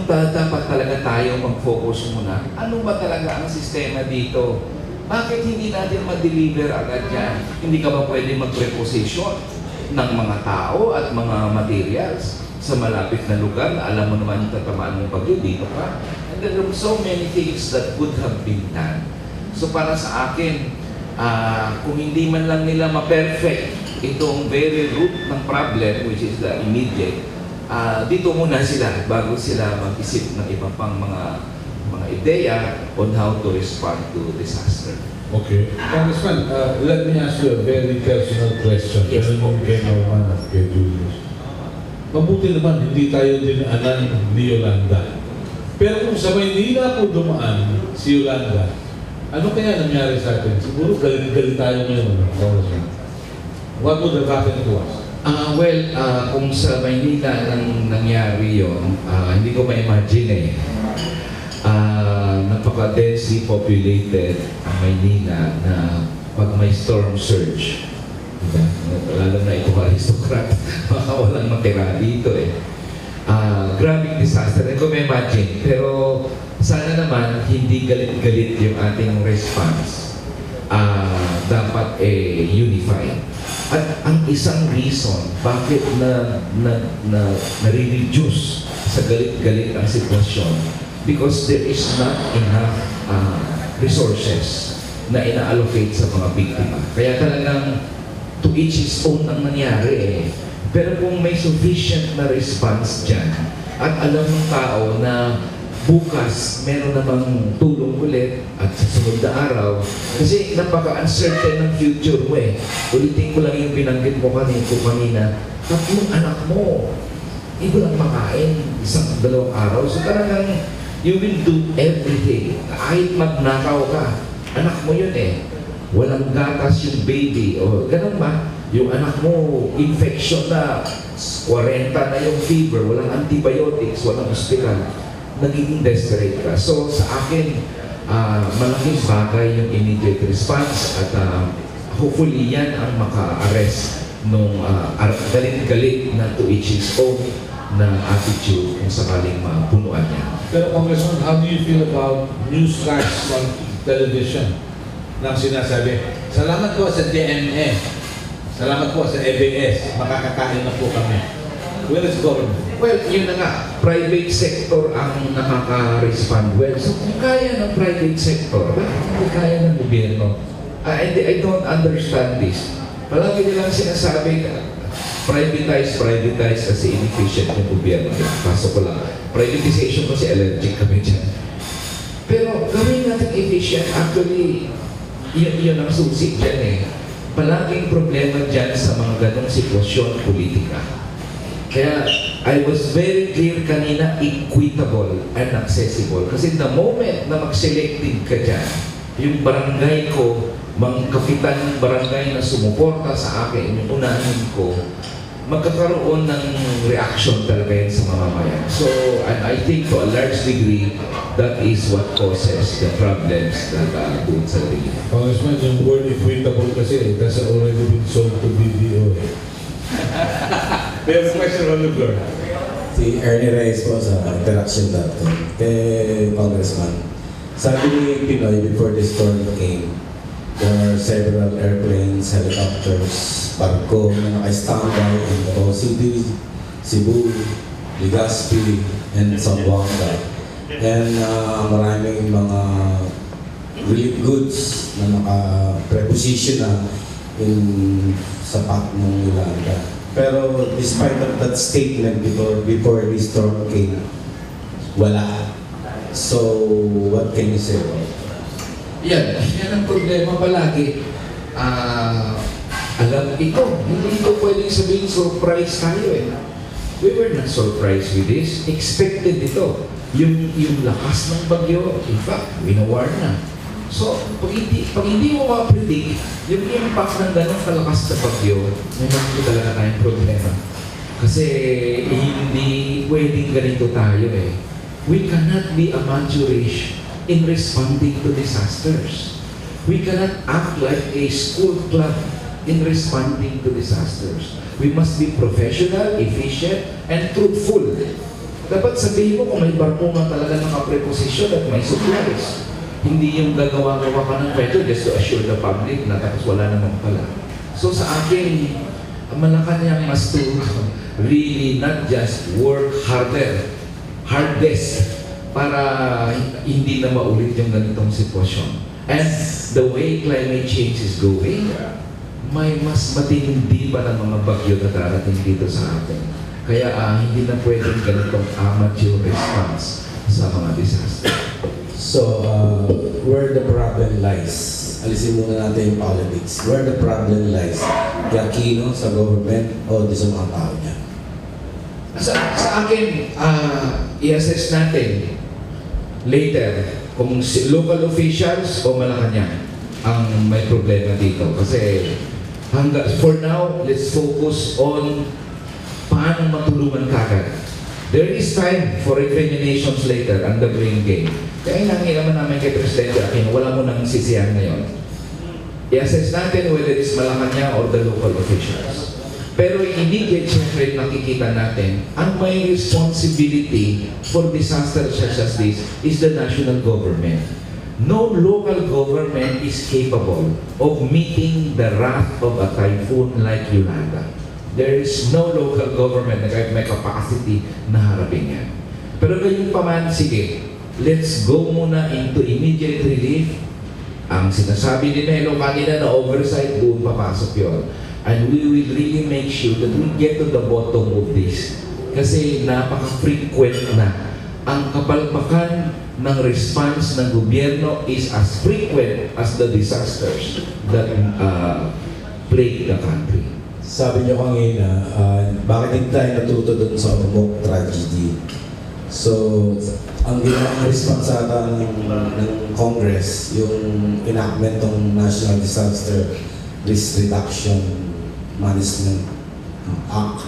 dapat talaga tayo mag-focus muna. Ano ba talaga ang sistema dito? Bakit hindi natin ma-deliver agad yan? Hindi ka ba pwede mag-reposition ng mga tao at mga materials sa malapit na lugar na alam mo naman yung tatamaan ng bagyo dito ka? And there are so many things that could have been done. So para sa akin, kung hindi man lang nila ma-perfect itong very root ng problem, which is the immediate, dito muna sila bago sila mag-isip ng iba pang mga idea on how to respond to disaster. Okay. Congressman, let me ask you a very personal question. Yes, Pero yung kay Norman at kay Julius. Mabuti naman, hindi tayo dinaanan ni Yolanda. Pero kung sa Maynila po dumaan si Yolanda, ano kaya nangyari sa atin? Siguro galit-galit tayo ngayon. Congressman. What would have happened to us? Kung sa Maynila nang nangyari yon, hindi ko ma-imagine eh. Napaka-densely populated ang Maynila na pag may storm surge, diba? Lalo na itong aristocrat, baka walang matira dito eh. Grabing disaster, hindi ko ma-imagine. Pero sana naman hindi galit-galit yung ating response. Dapat unified. At ang isang reason bakit nare-reduce sa galit-galit ang sitwasyon, because there is not enough resources na ina-allocate sa mga biktima. Kaya talagang to each his own ang nangyari eh. Pero kung may sufficient na response dyan, at alam ng tao na bukas meron namang tulong ulit at sa sunod na araw, kasi napaka-uncertain ng future mo eh. Ulitin ko lang yung binanggit mo kanina, tatlong anak mo, hindi lang makain isang dalawang araw. So talagang you will do everything. Kahit magnakaw ka, anak mo yun eh. Walang gatas yung baby. O ganun ba? Yung anak mo, infection na, 40 na yung fever, walang antibiotics, walang hospital. Nagiging desperate ka. So sa akin, malaking bagay yung immediate response at hopefully yan ang maka-arrest nung galit-galit na to each his own na attitude kung sakaling mapunuan niya. Pero Congressman, how do you feel about newscasts on television nang sinasabi, salamat po sa DMA, salamat po sa ABS, makakakain na po kami. Where is government? Well, yun na nga, private sector ang nakaka-respond well. So kung kaya ng private sector, bakit hindi kaya ng gobyerno? I don't understand this. Palagi nilang sinasabi na privatize kasi inefficient yung gobyerno. Pasok ko lang. Privatization kasi allergic kami dyan. Pero gawin natin efficient. Actually, yun ang susi dyan eh. Palaging problema dyan sa mga ganong sitwasyon politika. Kaya I was very clear kanina, equitable and accessible. Kasi the moment na mag-selected ka dyan, yung barangay ko, mga kapitan ng barangay na sumuporta sa akin, yung unahin ko, magkakaroon ng reaction talaga yan sa mamamayan. So, and I think to a large degree, that is what causes the problems that doon sa tingin. Congressman, yung word equitable kasi, it has already been sold to BDO. We have a question on the floor. Si Ernie Reyes po sa Interaction.com. Kay Congressman, sabi ni Pinoy before the storm came, there are several airplanes, helicopters, barko na naka-standby in Davao City, Cebu, Legazpi, and Zamboanga. And maraming mga relief goods na naka-preposition na sa pack ng Yolanda. Pero despite of that statement before the storm came, wala. So, what can you say about it? Yan ang problema palagi. Alam ito, hindi ito pwedeng sabihin surprise tayo eh. We were not surprised with this. Expected ito. Yung lakas ng bagyo, in fact, winawar na. So, pag hindi mo ma-predict, yung impact ng ganong kalakas na bagyo, may makikita talaga tayong problema. Kasi hindi pwedeng ganito tayo eh. We cannot be amateurish in responding to disasters. We cannot act like a school club in responding to disasters. We must be professional, efficient, and truthful. Dapat sabihin mo kung may barko nga talaga naka-preposition at may supplies. Hindi yung gagawa-gawa ka ng kwento just to assure the public na tapos wala naman pala. So sa akin, Malacanang mas to really not just work hardest para hindi na maulit yung ganitong sitwasyon. And the way climate change is going, may mas matindi pa ng mga bagyo na darating dito sa atin. Kaya hindi na pwedeng ganitong amateur response sa mga disaster. So, where the problem lies? Alisin muna natin yung politics. Where the problem lies? Kay Aquino, sa government, o di sa mga tao niya? Sa akin, i-assess natin later kung local officials o Malacanang ang may problema dito. Kasi for now, let's focus on paano matulungan kagad. There is time for recriminations later and the blame game. Kaya hinangin naman namin kay Presidente Aquino, wala mo nang sisiyan ngayon. I-assess natin whether it's Malacanang or the local officials. Pero immediate, siyempre, nakikita natin, ang may responsibility for disaster such as this is the national government. No local government is capable of meeting the wrath of a typhoon like Yolanda. There is no local government na may capacity na harapin yan. Pero gayon pa man, sige, let's go muna into immediate relief. Ang sinasabi ni Melo kanina na oversight, doon papasok yun. And we will really make sure that we get to the bottom of this. Kasi napaka-frequent na. Ang kapalpakan ng response ng gobyerno is as frequent as the disasters that plague the country. Sabi niyo kanina, bakit hindi tayo natuto dun sa Ormoc tragedy? So, ang ginawang response ata ng Congress, yung enactment ng National Disaster Risk Reduction Management Act.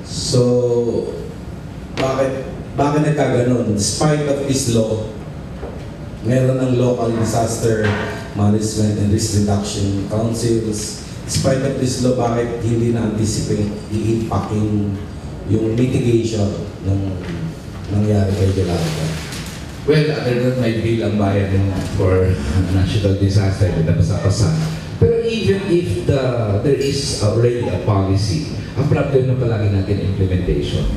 So, bakit nagkaganon? Despite of this law, meron ng local disaster management and risk reduction councils. Despite of this law, bakit hindi na-anticipate i-impact yung mitigation ng nangyari kay Yolanda? Well, other than my bill ang bayan for national disaster, pinapasa-pasan. Pero even if there is already a policy, ang problem na palagi natin implementation.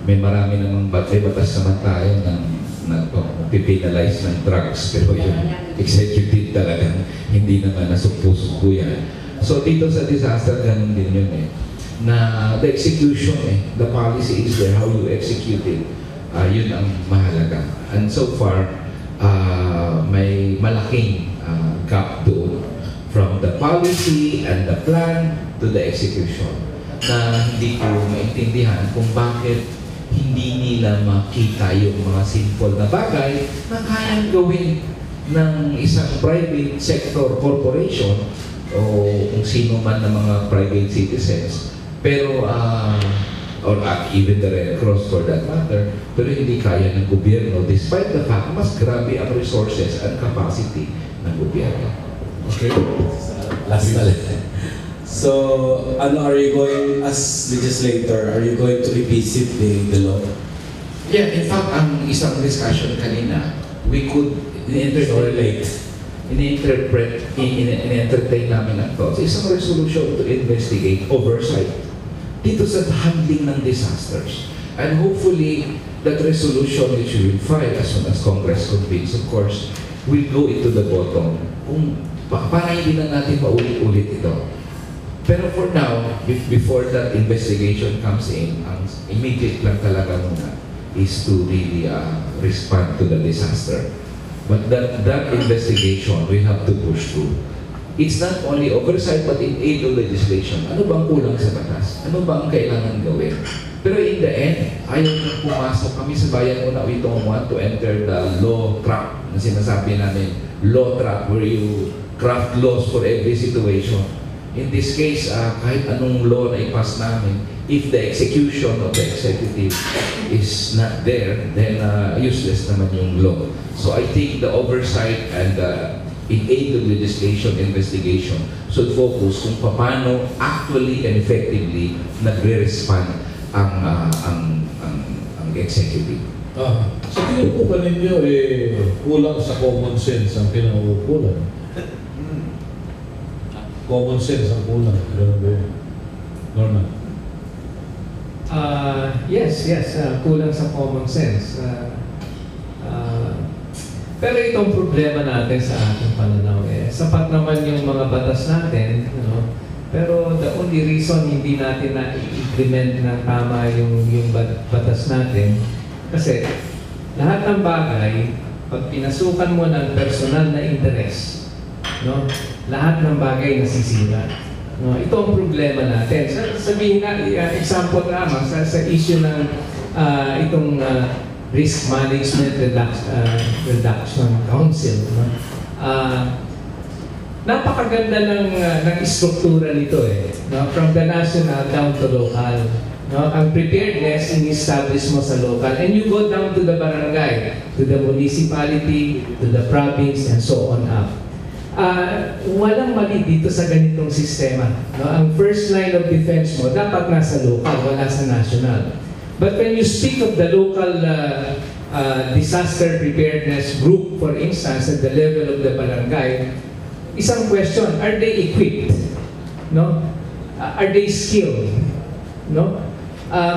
May marami namang may batas naman tayo na pipinalize ng drugs, pero yung executive talagang hindi naman nasugpo-sugpo yan. So dito sa disaster, ganun din yun na the execution the policy is there, how you execute it, yun ang mahalaga. And so far, may malaking gap doon from the policy and the plan to the execution na hindi ko maintindihan kung bakit hindi nila makita yung mga simple na bagay na kayang gawin ng isang private sector corporation o kung sino man ng mga private citizens. Pero, or even the Red Cross for that matter, pero hindi kaya ng gobyerno despite the fact mas grabe ang resources and capacity ng gobyerno. Okay. Last na lang. So, are you going, as legislator, are you going to revisit the law? Yeah, in fact, ang isang discussion kanina, we could in-entertain namin ang thoughts. Isang resolution to investigate oversight dito sa handling ng disasters. And hopefully, that resolution which we will file as soon as Congress convenes, of course, will go into the bottom. Para hindi na natin maulit-ulit ito. Pero for now, before that investigation comes in, ang immediate lang talaga muna is to really respond to the disaster. But that investigation, we have to push through. It's not only oversight, but in aid of legislation. Ano bang kulang sa batas? Ano bang kailangan gawin? Pero in the end, ayaw na pumasok kami sa bayan una. We don't want to enter the law trap na sinasabi namin, law trap where you craft laws for every situation. In this case, kahit anong law na ipas namin, if the execution of the executive is not there, then useless naman yung law. So I think the oversight and in aid of legislation investigation should focus kung paano actually and effectively nagre-respond ang executive. Sa tingin po ba ninyo, kulang sa common sense ang kinauukulan? Common sense ang kulang. Ganun ba yun? Norman? Yes, kulang sa common sense. Pero itong problema natin sa ating pananaw sapat naman yung mga batas natin, pero the only reason hindi natin na-implement ng tama yung batas natin, kasi lahat ng bagay pag pinasukan mo ng personal na interest, no, lahat ng bagay nasisira. No, ito ang problema natin. Sabihin nga, example lamang sa issue ng itong Risk Management Reduction Council. No? Napakaganda ng struktura nito no? From the national down to local. No? Ang preparedness in-establish mo sa local, and you go down to the barangay, to the municipality, to the province, and so on up. Walang mali dito sa ganitong sistema. No? Ang first line of defense mo dapat nasa local, wala sa national. But when you speak of the local disaster preparedness group, for instance, at the level of the barangay, isang question, are they equipped? No? Are they skilled? No?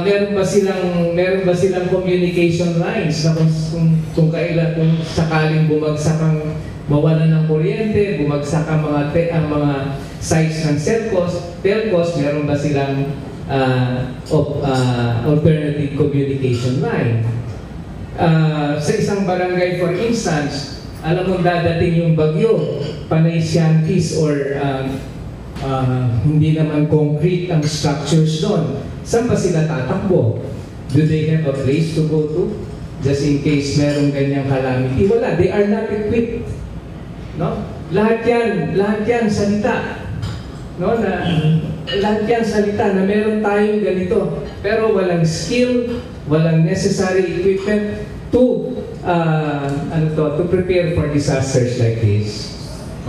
Meron ba silang communication lines na kung sakaling bumagsak ang mawalan ng kuryente, bumagsak ang mga sites ng telcos, meron ba silang alternative communication line? Sa isang barangay, for instance, alam mo dadating yung bagyo, panay shanties or hindi naman concrete ang structures doon. Saan ba sila tatakbo? Do they have a place to go to? Just in case merong ganyang calamity. Wala, they are not equipped. No? Lahat yan salita. No? Lahat yan salita na meron tayong ganito. Pero walang skill, walang necessary equipment to prepare for disasters like this.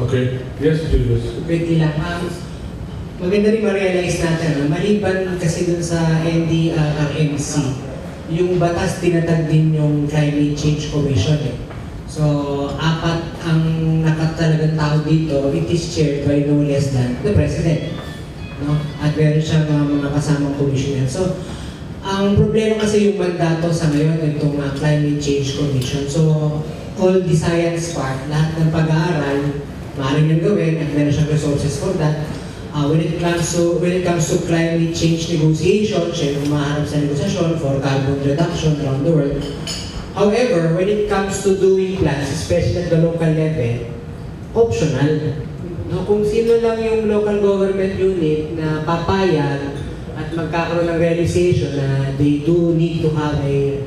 Okay. Yes, Julius. Pwede lang. Maganda rin ma-realize natin, maliban kasi dun sa NDRRMC, yung batas tinatag din yung Climate Change Commission. So, 4 ang nakatalagang tao dito, it is chaired by no less than the President. No? At meron siyang mga kasamang commissioner. So, ang problema kasi yung mandato sa ngayon, itong Climate Change Commission. So, all the science part, lahat ng pag-aaral, maaaring niyang gawin at meron siyang resources for that. When it comes to climate change negotiation, siya yung maharap sa negosasyon for carbon reduction around the world. However, when it comes to doing plans, especially at the local level, optional. No, kung sino lang yung local government unit na papayag at magkakaroon ng realization na they do need to have a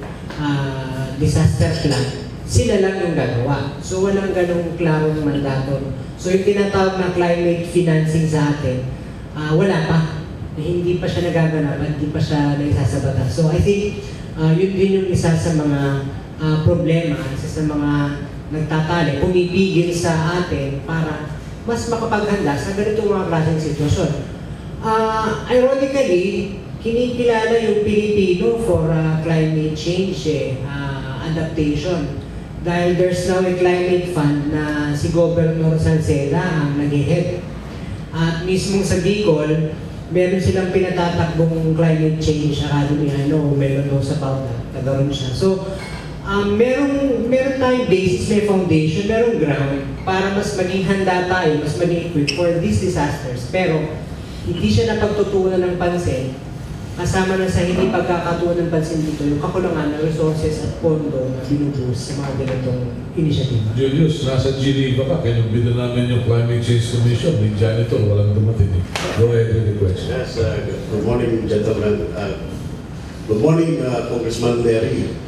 disaster plan, sila lang yung gagawa. So walang ganong klarong mandato. So yung tinatawag na climate financing sa atin, wala pa. Hindi pa siya nagaganap at hindi pa siya naisasabatan. So I think yun din yung isa sa mga problema, isa sa mga nagtatali, pumipigil sa atin para mas makapaghanda sa ganitong mga klaseng sitwasyon. Ironically, kinikilala yung Pilipino for climate change adaptation. Dahil there's now a climate fund na si Governor Salceda ang nag-head. At mismo sa Bicol, meron silang pinatatakbong climate change academy. Meron daw sa Pauta, tagaroon siya. So, meron tayong basis, may foundation, merong ground para mas maging handa tayo, mas maging equipped for these disasters. Pero, hindi siya napagtutunan ng pansin. Kasama na sa hindi pagkakatuon ng pansin dito, yung kakulangan ng resources at pondo na binubuhos sa mga ganitong inisyatiba. Julius, nasa Geneva ka, kaya bida namin yung Climate Change Commission, yung janitor, walang dumating. Go ahead with the question. Yes, good morning, gentlemen. Good morning, Congressman Larry.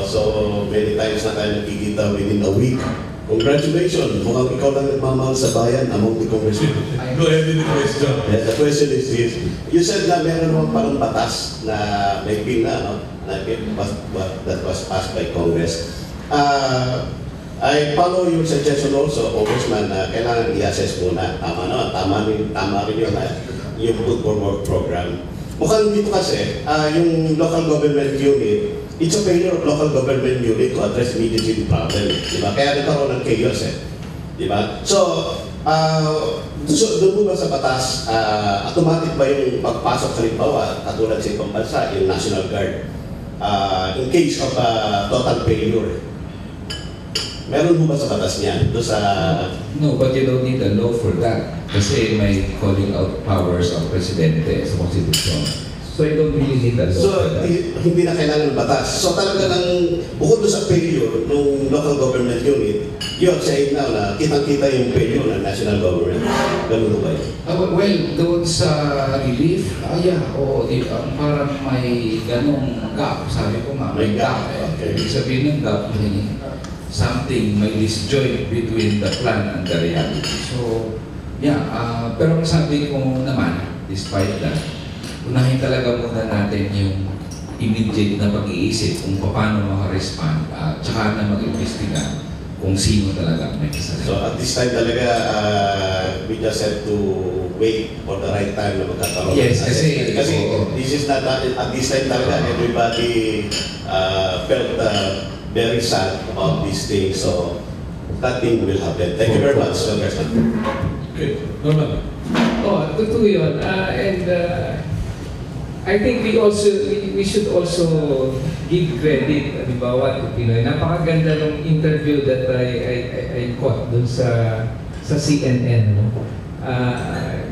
So many times na tayo nakikita within a week. Congratulations! Mukhang ikaw lang nagmamahal sa bayan among the congressmen. Go ahead with the question. Yes, the question is this. You said na meron naman parang batas na may bill na, that was passed by Congress. I follow your suggestion also, Congressman, na kailangan i-assess muna. Tama rin yun na yung Good for Work program. Mukhang dito kasi, yung local government unit, it's a failure of local government unit to address immediate problem. Diba? Kaya nagkaroon ng chaos Diba? So doon mo ba sa batas, automatic ba yung pagpasok sa limbawa, katulad sa ibang bansa, yung National Guard, in case of total failure? Meron mo ba sa batas niya? No, but you don't need a law for that. Kasi may calling out powers ang presidente sa konstitusyon. So I don't really need a law. So, hindi na kailangan ng batas. So talaga bukod doon sa failure ng local government unit, you are saying now na kitang-kita yung failure ng national government. Ganun ba yun? Well, doon sa relief, parang may ganong gap. Sabi ko nga, may gap. Okay. Ibig sabihin ng gap, something, may disjoint between the plan and the reality. So, pero ang sabi ko naman, despite that, unahin talaga muna natin yung immediate na pag-iisip kung paano maka-respond at saka na mag-imbestiga kung sino talaga may kasalanan. So at this time talaga, we just have to wait for the right time na magkakaroon. Yes, kasi this is not, at this time talaga, everybody felt very sad about this thing. So that thing will happen. Thank you very much, Congressman. Okay, Norman. Totoo yun. I think we should also give credit, halimbawa, to Pinoy. Napakaganda ng interview that I caught dun sa CNN. No?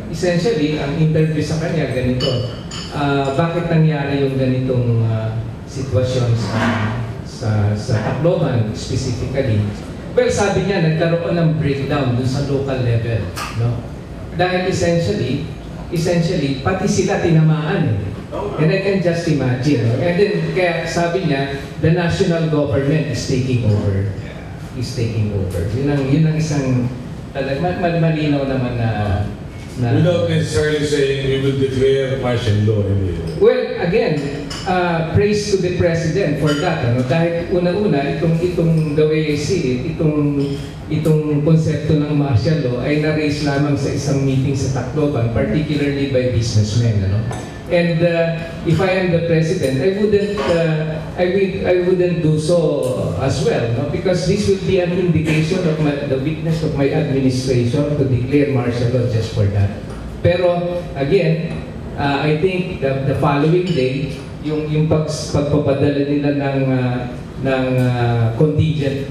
Essentially, ang interview sa kanya ganito. Bakit nangyari yung ganitong sitwasyon sa Tacloban specifically? Well, sabi niya, nagkaroon ng breakdown dun sa local level. No? Dahil essentially, pati sila tinamaan. And I can just imagine. And then, kaya sabi niya, the national government is taking over. Yun ang isang, malinaw naman na Without necessarily saying we will declare martial law. Well, again, praise to the President for that. Dahil una-una, itong the way I see it, itong konsepto ng martial law ay na-raise lamang sa isang meeting sa Tacloban, particularly by businessmen. And if I am the President, I wouldn't do so as well, no? Because this will be an indication of the weakness of my administration to declare martial law just for that. Pero again, I think the following day, yung pagpapadala nila ng contingent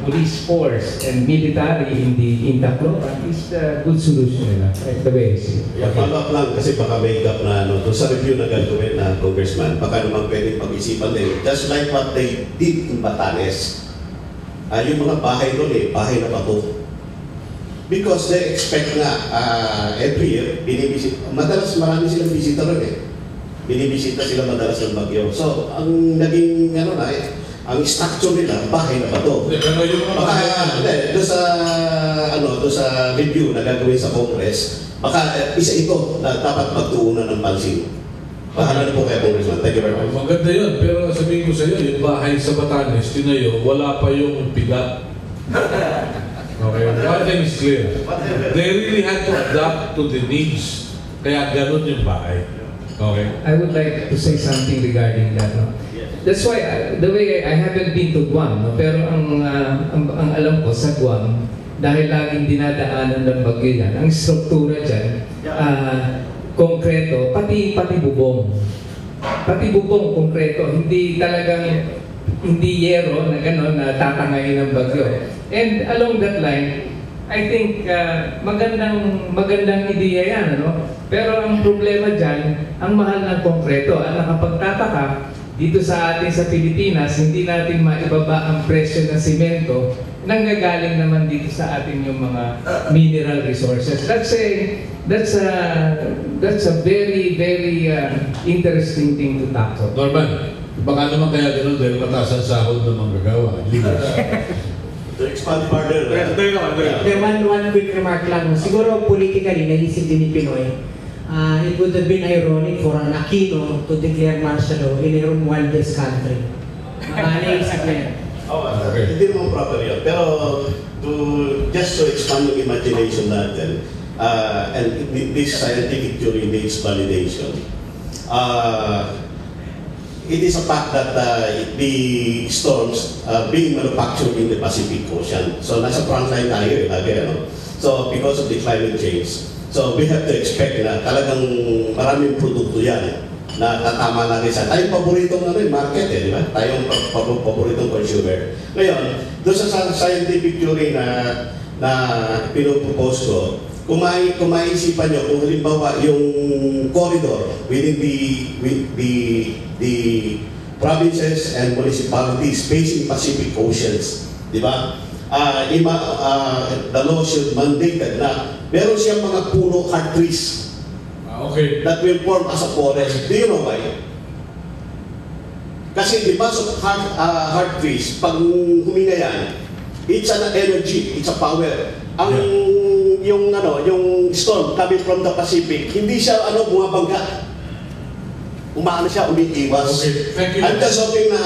police force and military in Tacloban is a good solution nila, the way I see it. Follow up lang kasi baka may gap na doon sa review na gagawin na Congressman, baka naman pwedeng pag-isipan din. Just like what they did in Batanes, yung mga bahay doon bahay na bato. Because they expect na every year, madalas marami silang bisita ron Binibisita sila madalas ng Bagyo. So, ang naging ang structure nila, bahay na bato. Baka, doon sa review na gagawin sa Congress, baka isa ito na dapat magtuunan ng pansin. Bahala na po kayo, Congressman. Thank you very much. Maganda yun, pero sabihin ko sa iyo, yung bahay sa Batanes, tinayo, wala pa yung piga. Okay, one thing is clear. They really had to adapt to the needs. Kaya ganun yung bahay. Okay. I would like to say something regarding that. No? That's why, the way I haven't been to Guam, no? Pero ang alam ko sa Guam, dahil laging dinadaanan ng bagyo yan, ang struktura dyan, konkreto, pati bubong. Pati bubong, konkreto, hindi talagang, hindi yero na gano'n na tatangayin ng bagyo. And along that line, I think magandang ideya yan, ano? Pero ang problema dyan, ang mahal ng konkreto. Ang nakapagtataka, dito sa atin sa Pilipinas, hindi natin maibaba ang presyo ng simento, nanggagaling naman dito sa atin yung mga mineral resources. That's a very, very interesting thing to tackle. Norman, baka naman kaya gano'n dahil mataas ang sahod ng manggagawa. To expand further. One quick remark lang. Siguro politically, naisip din ni Pinoy, it would have been ironic for an Aquino to declare martial law in your wildest country. Naisip na yan. Hindi naman proper yun. Pero just to expand yung imagination natin, and this scientific theory needs validation. It is a fact that the storms are being manufactured in the Pacific Ocean. So nasa frontline tayo So because of the climate change, so we have to expect na talagang maraming produkto yan na tatama lang isa. Tayong paboritong market di ba? Tayong paboritong consumer. Ngayon, doon sa scientific theory na pinopropose ko, kung maisipan nyo, kung halimbawa yung corridor within the provinces and municipalities facing Pacific Oceans, di ba? The law should mandate na meron siyang mga puno hard trees Okay. that will form as a forest. Do you know why? Kasi di ba so hard trees, pag huminga yan, it's an energy, it's a power. Ang yung storm coming from the Pacific, hindi siya bumabangga. Umaano siya, umiiwas. Okay, thank you. I'm just hoping na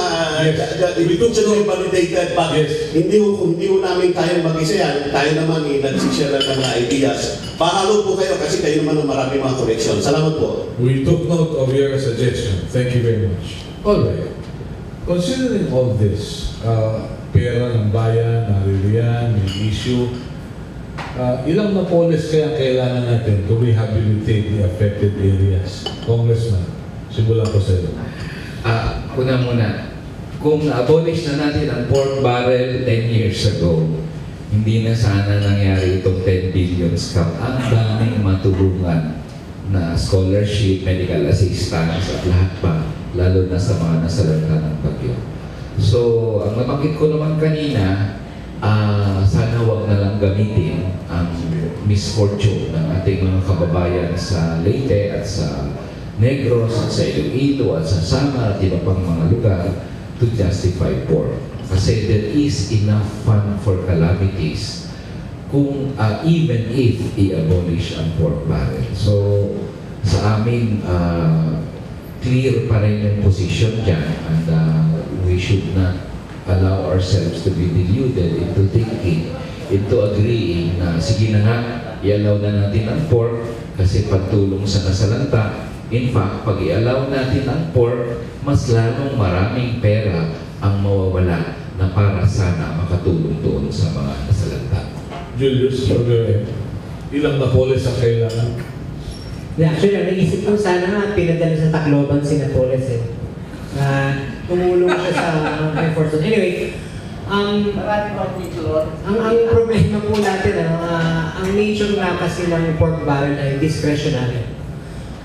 We took should be note. validated, but Yes. hindi ho namin kaya mag-isa yan. Tayo naman nagsishare ng mga ideas. Pahalo po kayo kasi kayo naman ang marami mga correction. Salamat po. We took note of your suggestion. Thank you very much. All right. Considering all this, pera ng bayan, naririyan, may issue, ilang na police kaya kailangan natin to rehabilitate the affected areas? Congressman, simulan ko sa iyo. Una muna, kung na-abolish na natin ang pork barrel 10 years ago, hindi na sana nangyari itong 10 billion scam. Ang daming matulungan na scholarship, medical assistance at lahat pa, lalo na sa mga nasalanta ng bagyo. So, ang nabanggit ko naman kanina, sana wag na lang gamitin ang misfortune ng ating mga kababayan sa Leyte at sa Negros at sa Iloilo at sa Samar at iba pang mga lugar to justify pork. Kasi there is enough fund for calamities kung even if i-abolish ang pork barrel. So, sa amin, clear pa rin yung position dyan and we should not allow ourselves to be deluded into thinking, into agreeing na sige na nga, i-allow na natin ang pork kasi pagtulong sa nasalanta. In fact, pag i-allow natin ang pork, mas lalong maraming pera ang mawawala na para sana makatulong doon sa mga nasalanta. Julius, ilang na police ang kailangan? Actually, naisip ko sana nga pinadala sa Tacloban si Napoles tumulong siya sa efforts. Anyway, ang problema po natin, ang nature na kasi ng pork barrel ay discretionary.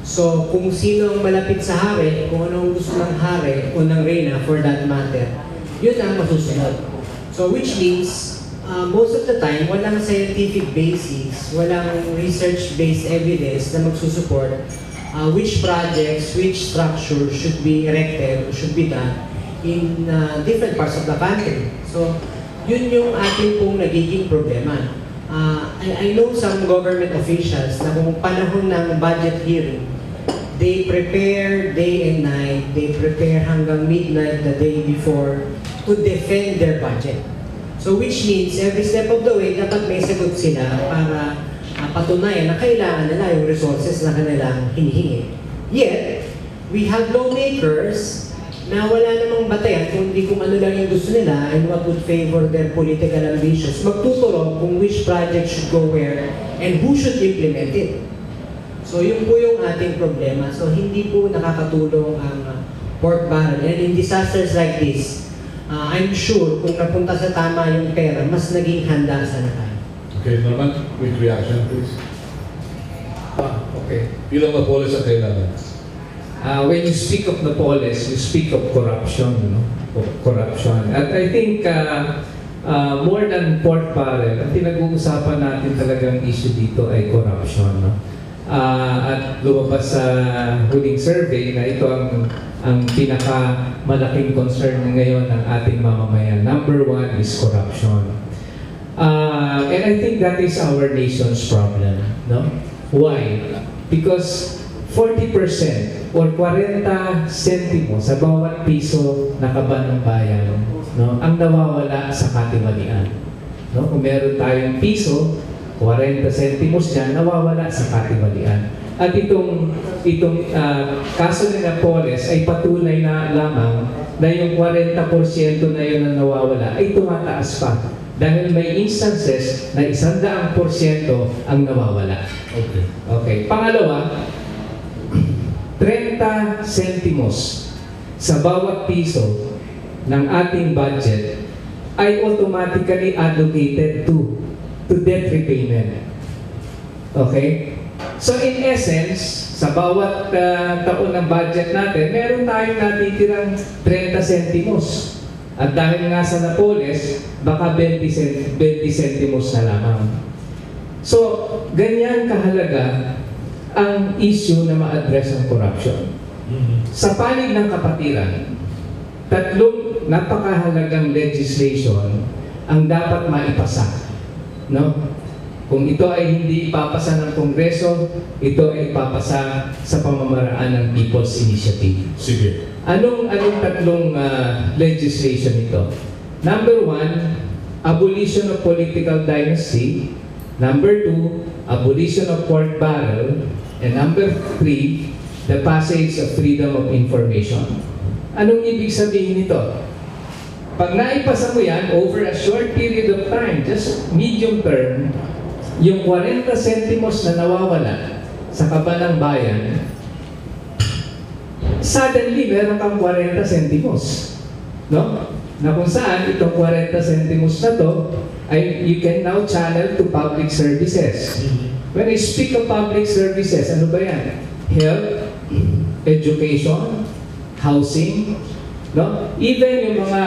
So, kung sino ang malapit sa hari, kung anong gusto ng hari o ng reyna for that matter, yun ang masusunod. So, which means, most of the time, walang scientific basis, walang research-based evidence na magsusupport which projects, which structure should be erected or should be done in different parts of the country. So, yun yung ating pong nagiging problema. I know some government officials na kung panahon ng budget hearing, they prepare day and night, they prepare hanggang midnight the day before to defend their budget. So which means every step of the way, dapat may sagot sila para patunayan na kailangan nila yung resources na kanilang hinihingi. Yet, we have lawmakers na wala namang batayan kundi kung ano lang yung gusto nila and what would favor their political ambitions. Magtuturo kung which project should go where and who should implement it. So yun po yung ating problema. So hindi po nakakatulong ang pork barrel. And in disasters like this, I'm sure kung napunta sa tama yung pera, mas naging handa sana tayo. Okay, Norman, quick reaction please. Okay. Ilang na police ang kailangan? When you speak of Napoles, you speak of corruption, corruption. At I think more than pork barrel, ang pinag-uusapan natin talagang issue dito ay corruption. At lumabas sa huling survey na ito ang pinakamalaking concern ngayon ng ating mamamayan. Number one is corruption. And I think that is our nation's problem. No? Why? Because 40% or 40 sentimo sa bawat piso na kaban ng bayan, no, ang nawawala sa katiwalian. No? Kung meron tayong piso, 40 sentimos dyan, nawawala sa katiwalian. At itong kaso ni Napoles ay patunay na lamang na yung 40% na yun na nawawala ay tumataas pa. Dahil may instances na 100% ang nawawala. Okay. Okay. Pangalawa, 30 sentimos sa bawat piso ng ating budget ay automatically allocated to debt repayment. Okay? So in essence, sa bawat taon ng budget natin, meron tayong natitirang 30 centimos. At dahil nga sa Napoles, baka 20 centimos na lamang. So, ganyan kahalaga ang issue na ma-address ang corruption. Sa panig ng kapatiran, tatlong napakahalagang legislation ang dapat maipasa. No? Kung ito ay hindi ipapasa ng Kongreso, ito ay ipapasa sa pamamaraan ng People's Initiative. Sige. Anong tatlong legislation ito? Number 1, abolition of political dynasty. Number 2, abolition of pork barrel. And number 3, the passage of freedom of information. Anong ibig sabihin nito? Pag naipasa mo yan, over a short period of time, just medium term, yung 40 centimos na nawawala sa kaban ng bayan, suddenly, meron kang 40 centimos. No? Na kung saan itong 40 centimos na to, ay you can now channel to public services. When I speak of public services, ano ba yan? Health, education, housing, no? Even yung mga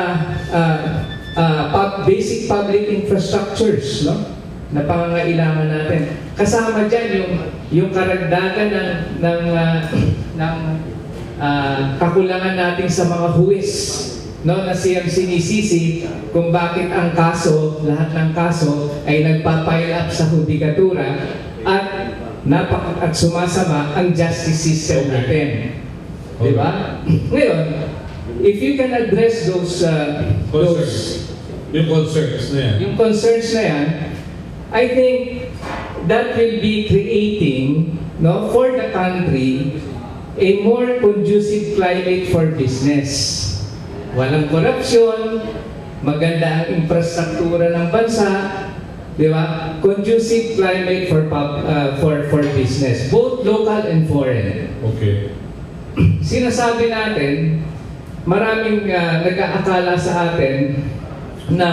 basic public infrastructures, no? Na pangangailangan natin. Kasama dyan yung karagdagan ng kakulangan natin sa mga huwis, no, na siyang sinisisi kung bakit ang kaso, lahat ng kaso ay nagpa-pile up sa hudikatura at sumasama ang justice system natin. Di ba? Ngayon, if you can address those Yung concerns na yan. yung concerns na yan, I think that will be creating, no, for the country a more conducive climate for business. Walang korupsyon, maganda ang infrastruktura ng bansa, di ba? Conducive climate for business, both local and foreign. Okay. Sinasabi natin, maraming nag-aakala sa atin na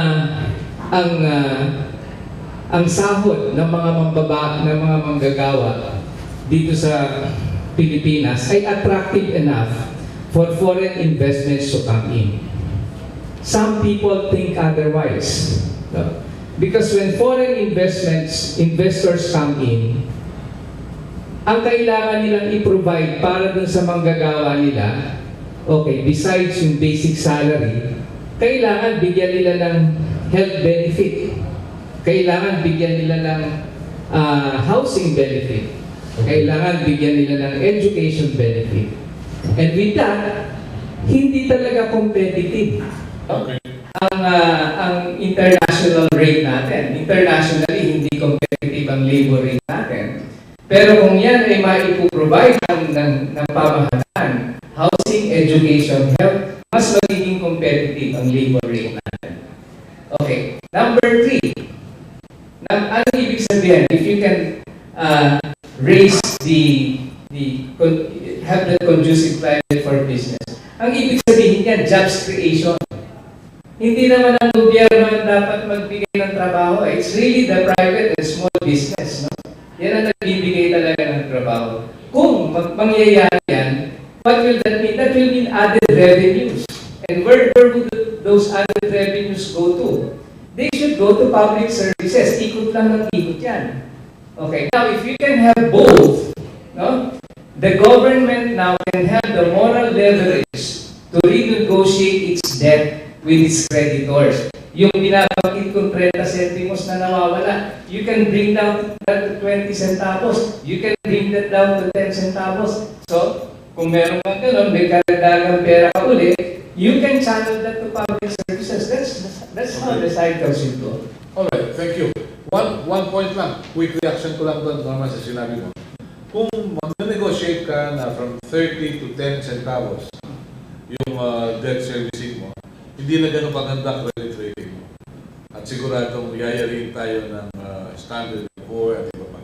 ang sahod ng mga manggagawa dito sa Pilipinas ay attractive enough for foreign investments to come in. Some people think otherwise. No? Because when foreign investors come in, ang kailangan nilang i-provide para dun sa manggagawa nila, okay, besides yung basic salary, kailangan bigyan nila ng health benefit. Kailangan bigyan nila ng housing benefit. Kailangan bigyan nila ng education benefit. And with that, hindi talaga competitive. Okay. Ang international rate natin. Internationally, hindi competitive ang labor rate natin. Pero kung yan ay maipoprovide ng pamahalaan, housing, education, health, mas magiging competitive ang labor rate natin. Okay. Number 3. Ano ibig sabihin? If you can raise have the conducive climate for business. Ang ibig sabihin yan, jobs creation. Hindi naman ang gobyerno ang dapat magbigay ng trabaho. It's really the private and small business. No? Yan ang nagbibigay talaga ng trabaho. Kung mangyayari yan, what will that mean? That will mean added revenues. And where would those added revenues go to? They should go to public services. Ikot lang ng ikot yan. Okay, now if you can have both, no, the government now can have the moral leverage to renegotiate its debt with its creditors. Yung binabanggit kong 30 centimos na nawawala, you can bring down that to 20 centavos. You can bring that down to 10 centavos. So, kung meron kang ganun, may karagdagang pera ka ulit, you can channel that to public services. That's how the cycle should go. Alright, thank you. One point lang, quick reaction ko lang doon naman sa sinabi mo. Kung mag-negotiate ka na from 30 to 10 centavos yung debt servicing mo, hindi na ganun paganda credit rating mo. At siguradong yayarin tayo ng Standard & Poor's at iba pa.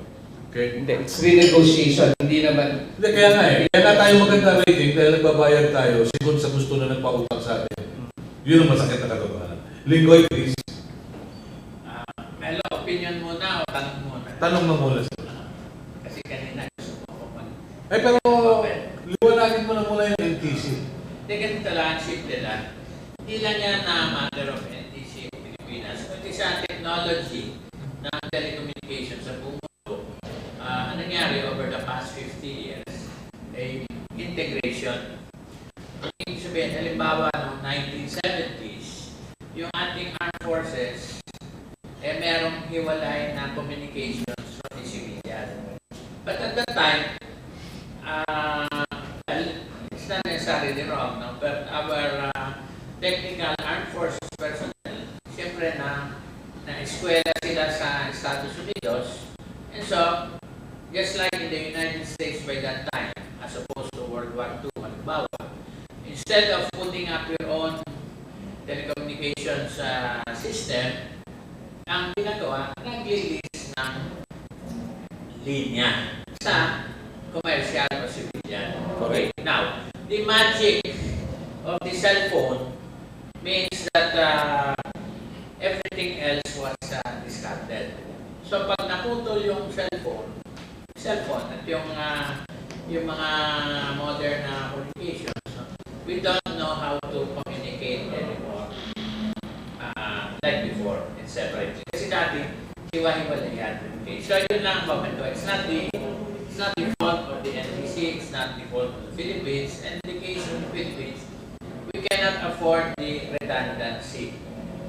Okay? Hindi, it's renegotiation, hindi naman. Hindi, kaya nga eh. Kaya nga tayo maganda rating dahil nagbabayad tayo sigun sa gusto na nagpautang sa atin. Yun ang masakit na katotohanan. Linggoy, please. Melo, opinion muna o tanong muna? Tanong mo muna sir. Eh pero, liwanagin mo na muna yung NTC. Ganito lang, simple lang. Hindi lang yan na matter of NTC o Pilipinas, kundi sa technology ng telecommunications sa buong mundo. Ang nangyari over the past 50 years, ay integration. Ibig sabihin, halimbawa noong 1970s, yung ating armed forces, merong hiwalay na communications from the civilian. But at that time, it's not necessarily wrong, no? But our technical armed forces personnel, siyempre na eskwela sila sa Estados Unidos. And so, just like in the United States by that time, as opposed to World War II, halimbawa, instead of putting up your own telecommunications system, ang ginagawa, nag-release ng linya sa commercial o civilian. Okay, now, the magic of the cell phone means that everything else was discarded. So, pag naputol yung cellphone at yung mga modern communications, we don't know how to communicate anymore like before in separately. Kasi dati, hiwa-hiwalay yan. Okay, so yun lang ang moment. It's not the fault of the NTC, it's not the fault of the Philippines, and in the case of the Philippines, we cannot afford the redundancy.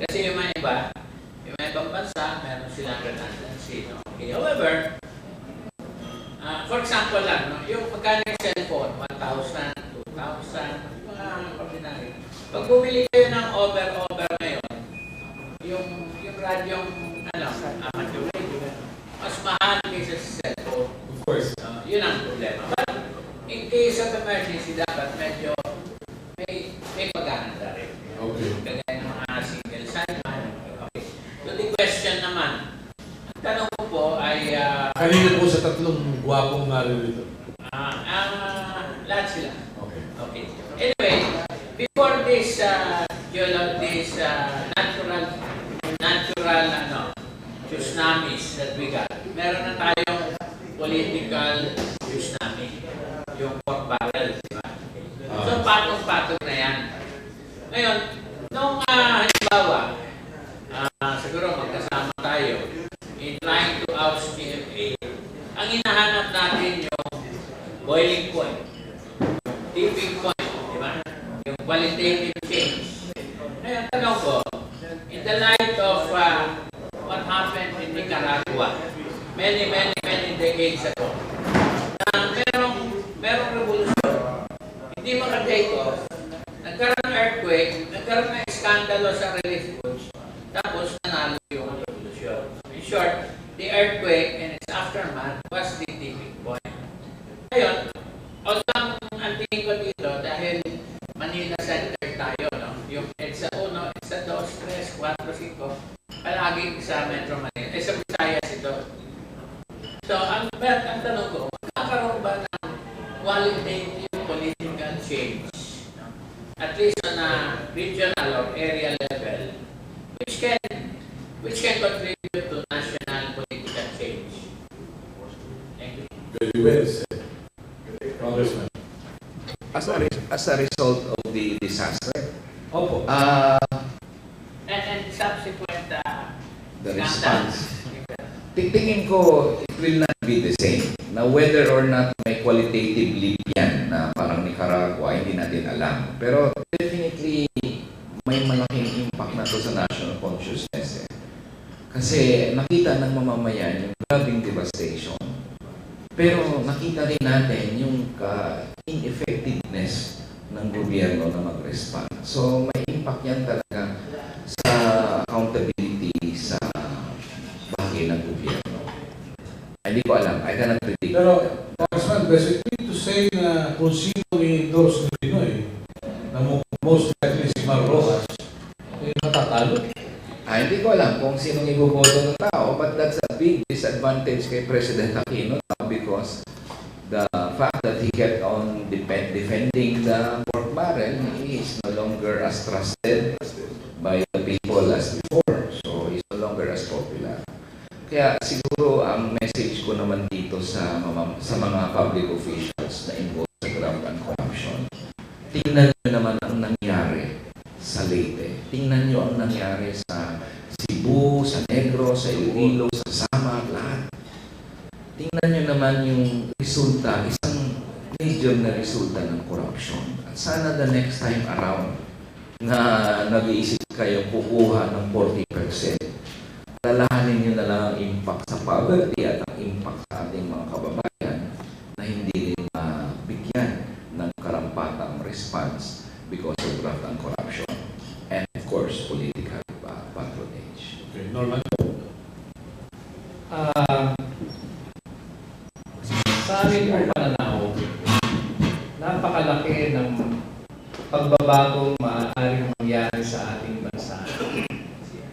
Kasi yung mga ibang bansa, meron silang redundancy. No? Okay, however, for example lang, no? Yung magkano yung cellphone, 1,000, 2,000, mga ordinary. Pag bumili kayo ng over ngayon, yung radyong, amateur radio, mas mahal kaysa sa cellphone. Of course. Yun ang problema. But in case of emergency, dapat medyo may paghahanda rin. Okay. Kagaya ng mga single sign-on. Okay. So the question naman, ang tanong ko po ay... Kanina po sa tatlong gwapong narito. Lahat sila. Okay. Okay. Anyway, before this natural tsunamis that we got, meron na tayong political tsunami, yung pork barrel, di ba? So, patong-patong na yan. Ngayon, nung halimbawa, siguro magkasama tayo in trying to oust PFA, ang hinahanap natin yung boiling point, tipping point, di ba? Yung qualitative change. Ngayon, tanong ko, in the light of what happened in Nicaragua many decades ago, na merong revolusyon, hindi maka-take off, nagkaroon ng earthquake, nagkaroon ng iskandalo sa relief goods, tapos nanalo yung revolusyon. In short, the earthquake and its aftermath was the tipping point. Ngayon, although ang tingin ko dito, dahil Manila Center tayo, no? Yung EDSA 1, EDSA 2, 3, 4, 5, palaging sa Metro Manila. Sa Visayas ito. So, ang tanong ko, magkakaroon ba ng qualitative political change? No? At least on a regional or area level, which can contribute to national political change. Thank you. Very well said. Congressman. As a result of the disaster, Opo. And subsequent the response, tingin ko, it will not be the same. Now, whether or not may qualitative leap yan na parang Nicaragua, hindi natin alam. Pero definitely, may malaking impact na to sa national consciousness. Kasi nakita ng mamamayan yung grabing devastation. Pero nakita rin natin yung ineffectiveness ng gobyerno na mag-respond. So may impact yan talaga sa accountability sa bahagi ng gobyerno. Hindi ko alam. I cannot predict. Pero, Congressman, basically to say na kung sino i-endorse ng Pinoy, na most likely si Mar Rojas, matatalo. Hindi ko alam kung sinong iboboto ng tao, but that's a big disadvantage kay President Aquino because the fact that he kept on defending the pork barrel, he is no longer as trusted by the people as before. So he's no longer as popular. Kaya siguro ang message ko naman dito sa mga public officials, Tingnan nyo naman ang nangyari sa Leyte. Tingnan nyo ang nangyari sa Cebu, sa Negros, sa Iloilo, sa Samar, lahat. Tingnan nyo naman yung resulta, isang major na resulta ng corruption. At sana the next time around na nag-iisip kayo kukuha ng 40%, lalahanin nyo na lang ang impact sa poverty at ang impact sa ating mga kababayan na hindi rin mabigyan ng karampatang response because of graft and corruption and of course political patronage. Okay, Norman? Sa amin po pananaw, napakalaki ng pagbabagong maaaring mangyari sa ating bansa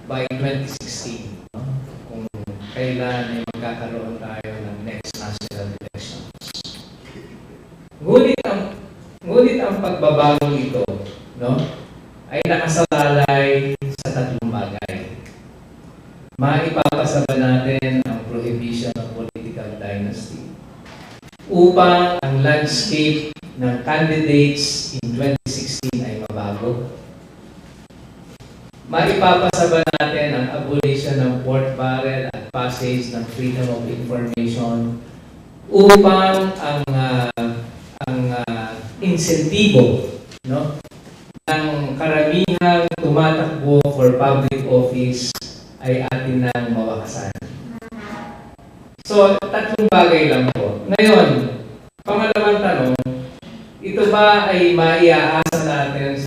by 2016, no? Kung kailan ay magkakaroon tayo ng next national elections. Ngunit ang pagbabagong ito, no, ay nakasalalay sa tatlong bagay. Maipapasaba natin ang prohibition of political dynasty upang ang landscape ng candidates in 2016 ay mabago. Maipapasaba natin ang abolition ng pork barrel at passage ng freedom of information upang ang insentibo, no, ng karamihang tumatakbo for public office ay atin nang mawakasan. So, tatlong bagay lang po. Ngayon, pangalawang tanong, ito ba ay maiaasa natin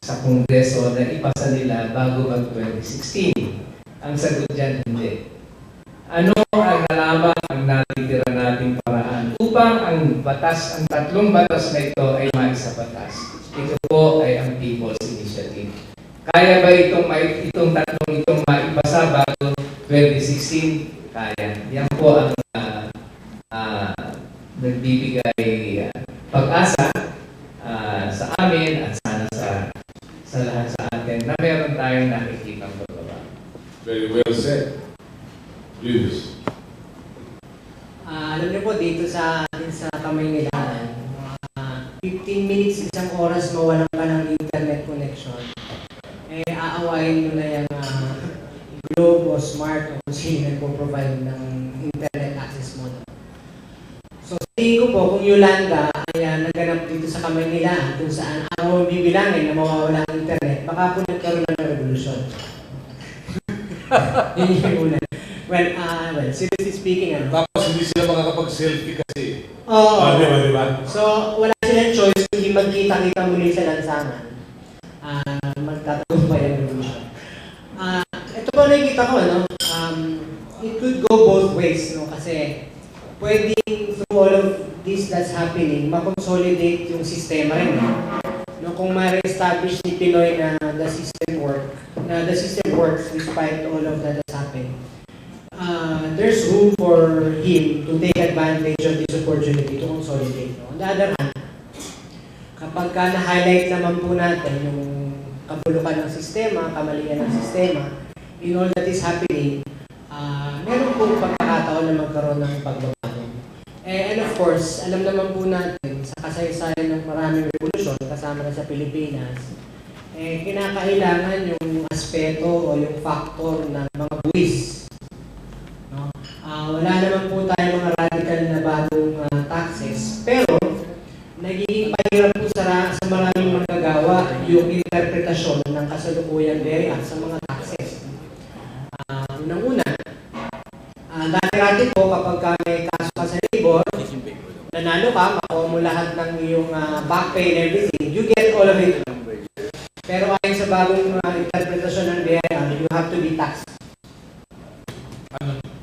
sa Kongreso na ipasa nila bago mag 2016? Ang sagot dyan, hindi. Ano ang nalaman ang natitira nating paraan upang ang tatlong batas na ito ay maisabatas? Ito po ay ang People's Initiative. Kaya ba itong tatlong itong maipasa bago 2016? Kaya. Yan po ang nagbibigay pag-asa sa amin at sana sa lahat sa atin na meron tayong nakikitang pagbabago. Very well said. Please. Alam niyo po, dito sa atin sa Kamaynilaan, 15 minutes, isang oras mawalan ka ng internet connection, aawayin mo na yung Globe o Smart o kung sino nagpo-provide ng internet access mo. So, tingin ko po, kung Yolanda ay naganap dito sa Kamaynilaan, kung saan ang bibilangin na mawawala ang internet, baka po nagkaroon ng revolusyon. Yun yung una. Well, seriously speaking, Tapos hindi sila makakapag-selfie kasi. Oo. Diba? So, wala silang choice kundi magkita-kita muli sa lansangan. Magtatagumpay ang revolution. Ito po nakikita ko, it could go both ways, no? Kasi pwedeng through all of this that's happening, makonsolidate yung sistema rin. No? Kung ma-establish ni Pinoy na the system works despite all of that that's happening. There's room for him to take advantage of this opportunity to consolidate. No? On the other hand, kapag na-highlight naman po natin yung kabulukan ng sistema, kamalian ng sistema, in all that is happening, meron po pagkakataon na magkaroon ng pagbabago. And of course, alam naman po natin sa kasaysayan ng maraming revolusyon, kasama na sa Pilipinas, kinakailangan yung aspeto o yung factor ng mga buwis. No? Wala naman po tayo mga radical na bagong taxes, pero nagiging pahirap po sa maraming manggagawa yung interpretasyon ng kasalukuyang DERE Act sa mga taxes. Unang-una, dati-rati po kapag may kaso ka sa labor, nanalo ka, makuha mo lahat ng iyong back pay and everything, you get all of it. Pero ayon sa bagong interpretasyon ng DERE Act, you have to be taxed.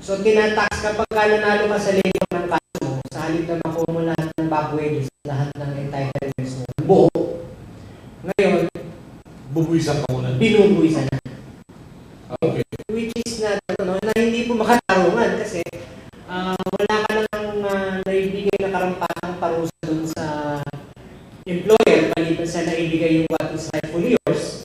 So, tinatax kapag nanalo ka sa labor ng kaso mo, sa halip na makuha mo lahat ng back wages, lahat ng entitlements mo, buo. Ngayon, Bubuisan ka muna. binubuisan na. Okay. Which is na hindi po makatarungan kasi wala ka nang naibigay na karampatang parusa dun sa employer, maliban sa naibigay yung what is rightfully yours.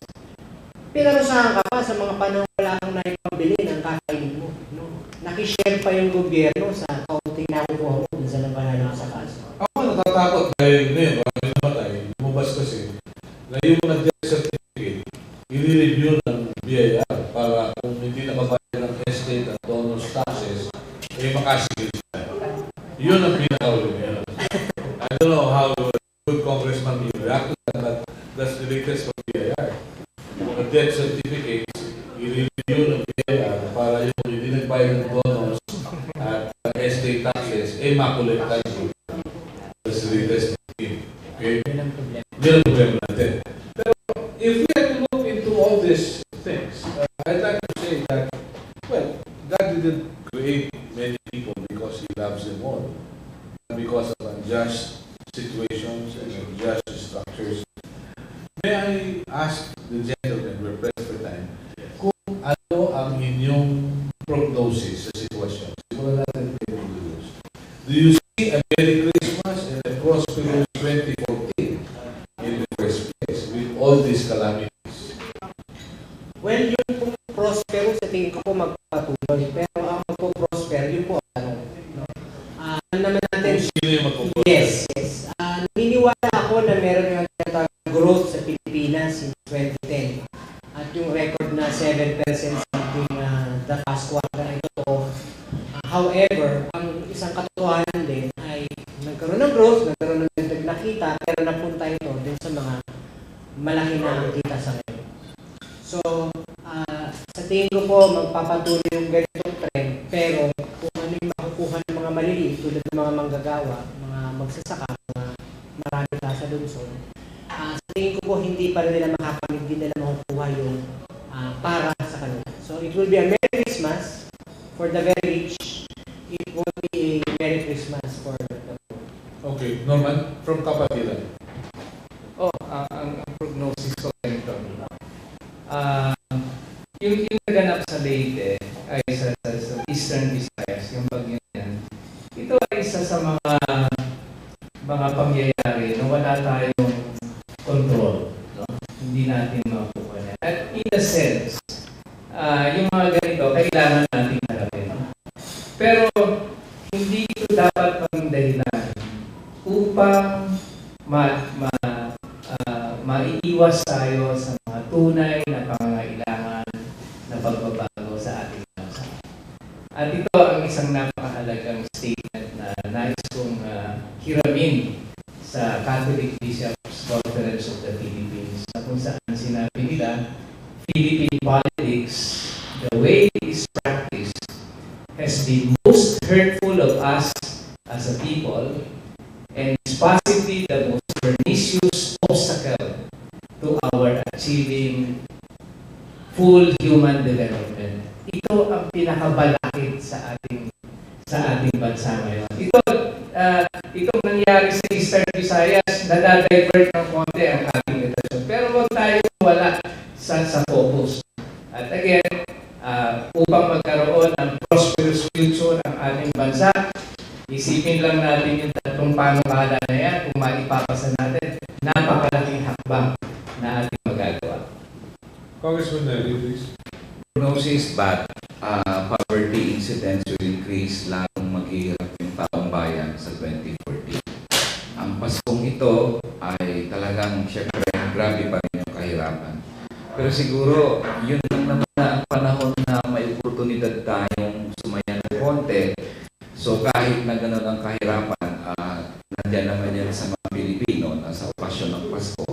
Pinarusahan ka pa sa mga panahon wala kang naipambili ng kakainin mo. No? Nakishare pa yung gobyerno sa kaunting nakukuha mo dun sa nabanalo sa kaso. Ako natatakot dahil ngayon, marami namatay. Lumabas kasi That's the latest scheme. Okay? Yun ang problema. Yun ang problema natin. Pero if we have to look into all these things, I'd like to say that, well, God didn't create many people because He loves them all. Because of unjust situations and unjust structures. May I ask the gentleman, we're pressed for time, kung ano ang inyong prognosis sa sitwasyon? Simulan natin kay Luz. Do you see a Merry Christmas and a prosperous 2014 in the first place with all these calamities? Well, yung pong prosper, sa tingin ko po magpapatuloy. Pero ang magpo-prosper, yun po ang tanong. No? Alam naman natin, Kung sino yung magpupunta? yes. Naniniwala ako na meron yung tinatawag growth sa Pilipinas in 2010. At yung record na 7% something the past quarter ay totoo. However, ang isang katotohanan din ay nagkaroon ng growth, nagkaroon ng nakita, pero napunta ito din sa mga malaki na kita sa ngayon. So, sa tingin ko po, magpapatuloy yung ganitong trend, pero kung ano yung makukuha ng mga maliliit, tulad ng mga manggagawa, mga magsasaka, mga marami sa lungsod, sa tingin ko po, hindi pa rin nila makakamit, hindi nila makukuha yung para sa kanila. So, it will be a Merry Christmas for the very rich. It won't be a Merry Christmas for the poor. Okay, Norman, from Kapatilan. Ang prognosis ko ganito. Yung naganap sa Leyte ay sa Eastern Visayas, yung bagyo yan. Ito ay isa sa mga pangyayari na wala tayong control. No? Hindi natin makukuha na. At in a sense, yung mga ganito, kailangan natin harapin. Pero hindi ito dapat maging dahilan upang maiiwas tayo sa mga tunay na pangangailangan na pagbabago sa ating bansa. At ito ang isang napakahalagang statement na nais kong hiramin sa Catholic Bishops' Conference of the Philippines, na kung saan sinabi nila, Philippine politics, the way it is practiced, has been most hurtful of us as a people, and is possibly the most pernicious obstacle to our achieving full human development. Ito ang pinakabalakid sa ating bansa ngayon. Itong nangyari sa Eastern Visayas, nadadivert ng konti ang ating atensyon. Pero huwag tayo wala sa focus. At again, upang magkaroon ng prosperous future ang ating bansa, isipin lang natin yung tatlong panukala na yan kung maipapasa natin. Napakalaking hakbang na ating magagawa. Congressman Nelly, please. Prognosis, but poverty incidence will increase, lalong maghihirap yung taong bayan sa 2014. Ang Paskong ito ay talagang syempre grabe pa rin yung kahirapan. Pero siguro, yun lang naman na ang panahon na may oportunidad tayong sumaya ng konti. So kahit na gano'n ang kahirapan, nandiyan naman yan sa mga Pilipino na sa okasyon ng Pasko,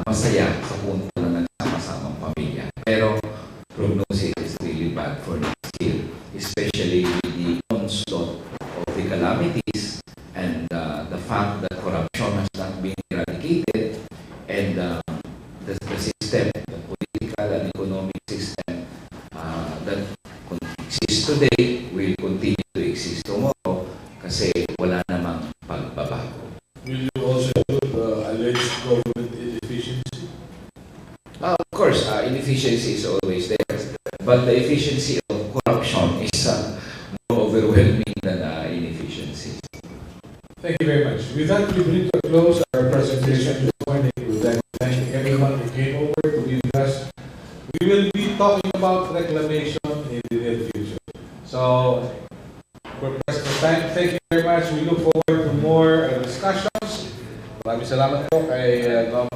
masaya sa punto na nagsama-samang pamilya. Pero prognosis is really bad for next year, especially with the onslaught of the calamities and the fact that corruption has not been eradicated, and the system, the political and economic system that exists today will continue to exist tomorrow kasi wala namang pagbabago. Will you also allege government inefficiency? Of course, inefficiency is always there, but the efficiency of corruption is more overwhelming than inefficiency. Thank you very much. With that, we bring to a close our presentation this morning. We would like to thank everyone who came over to be with us. We will be talking about reclamation in the near future. So, we're pressed for time. Thank you very much. We look forward to more discussions. Maraming salamat po kay Gov.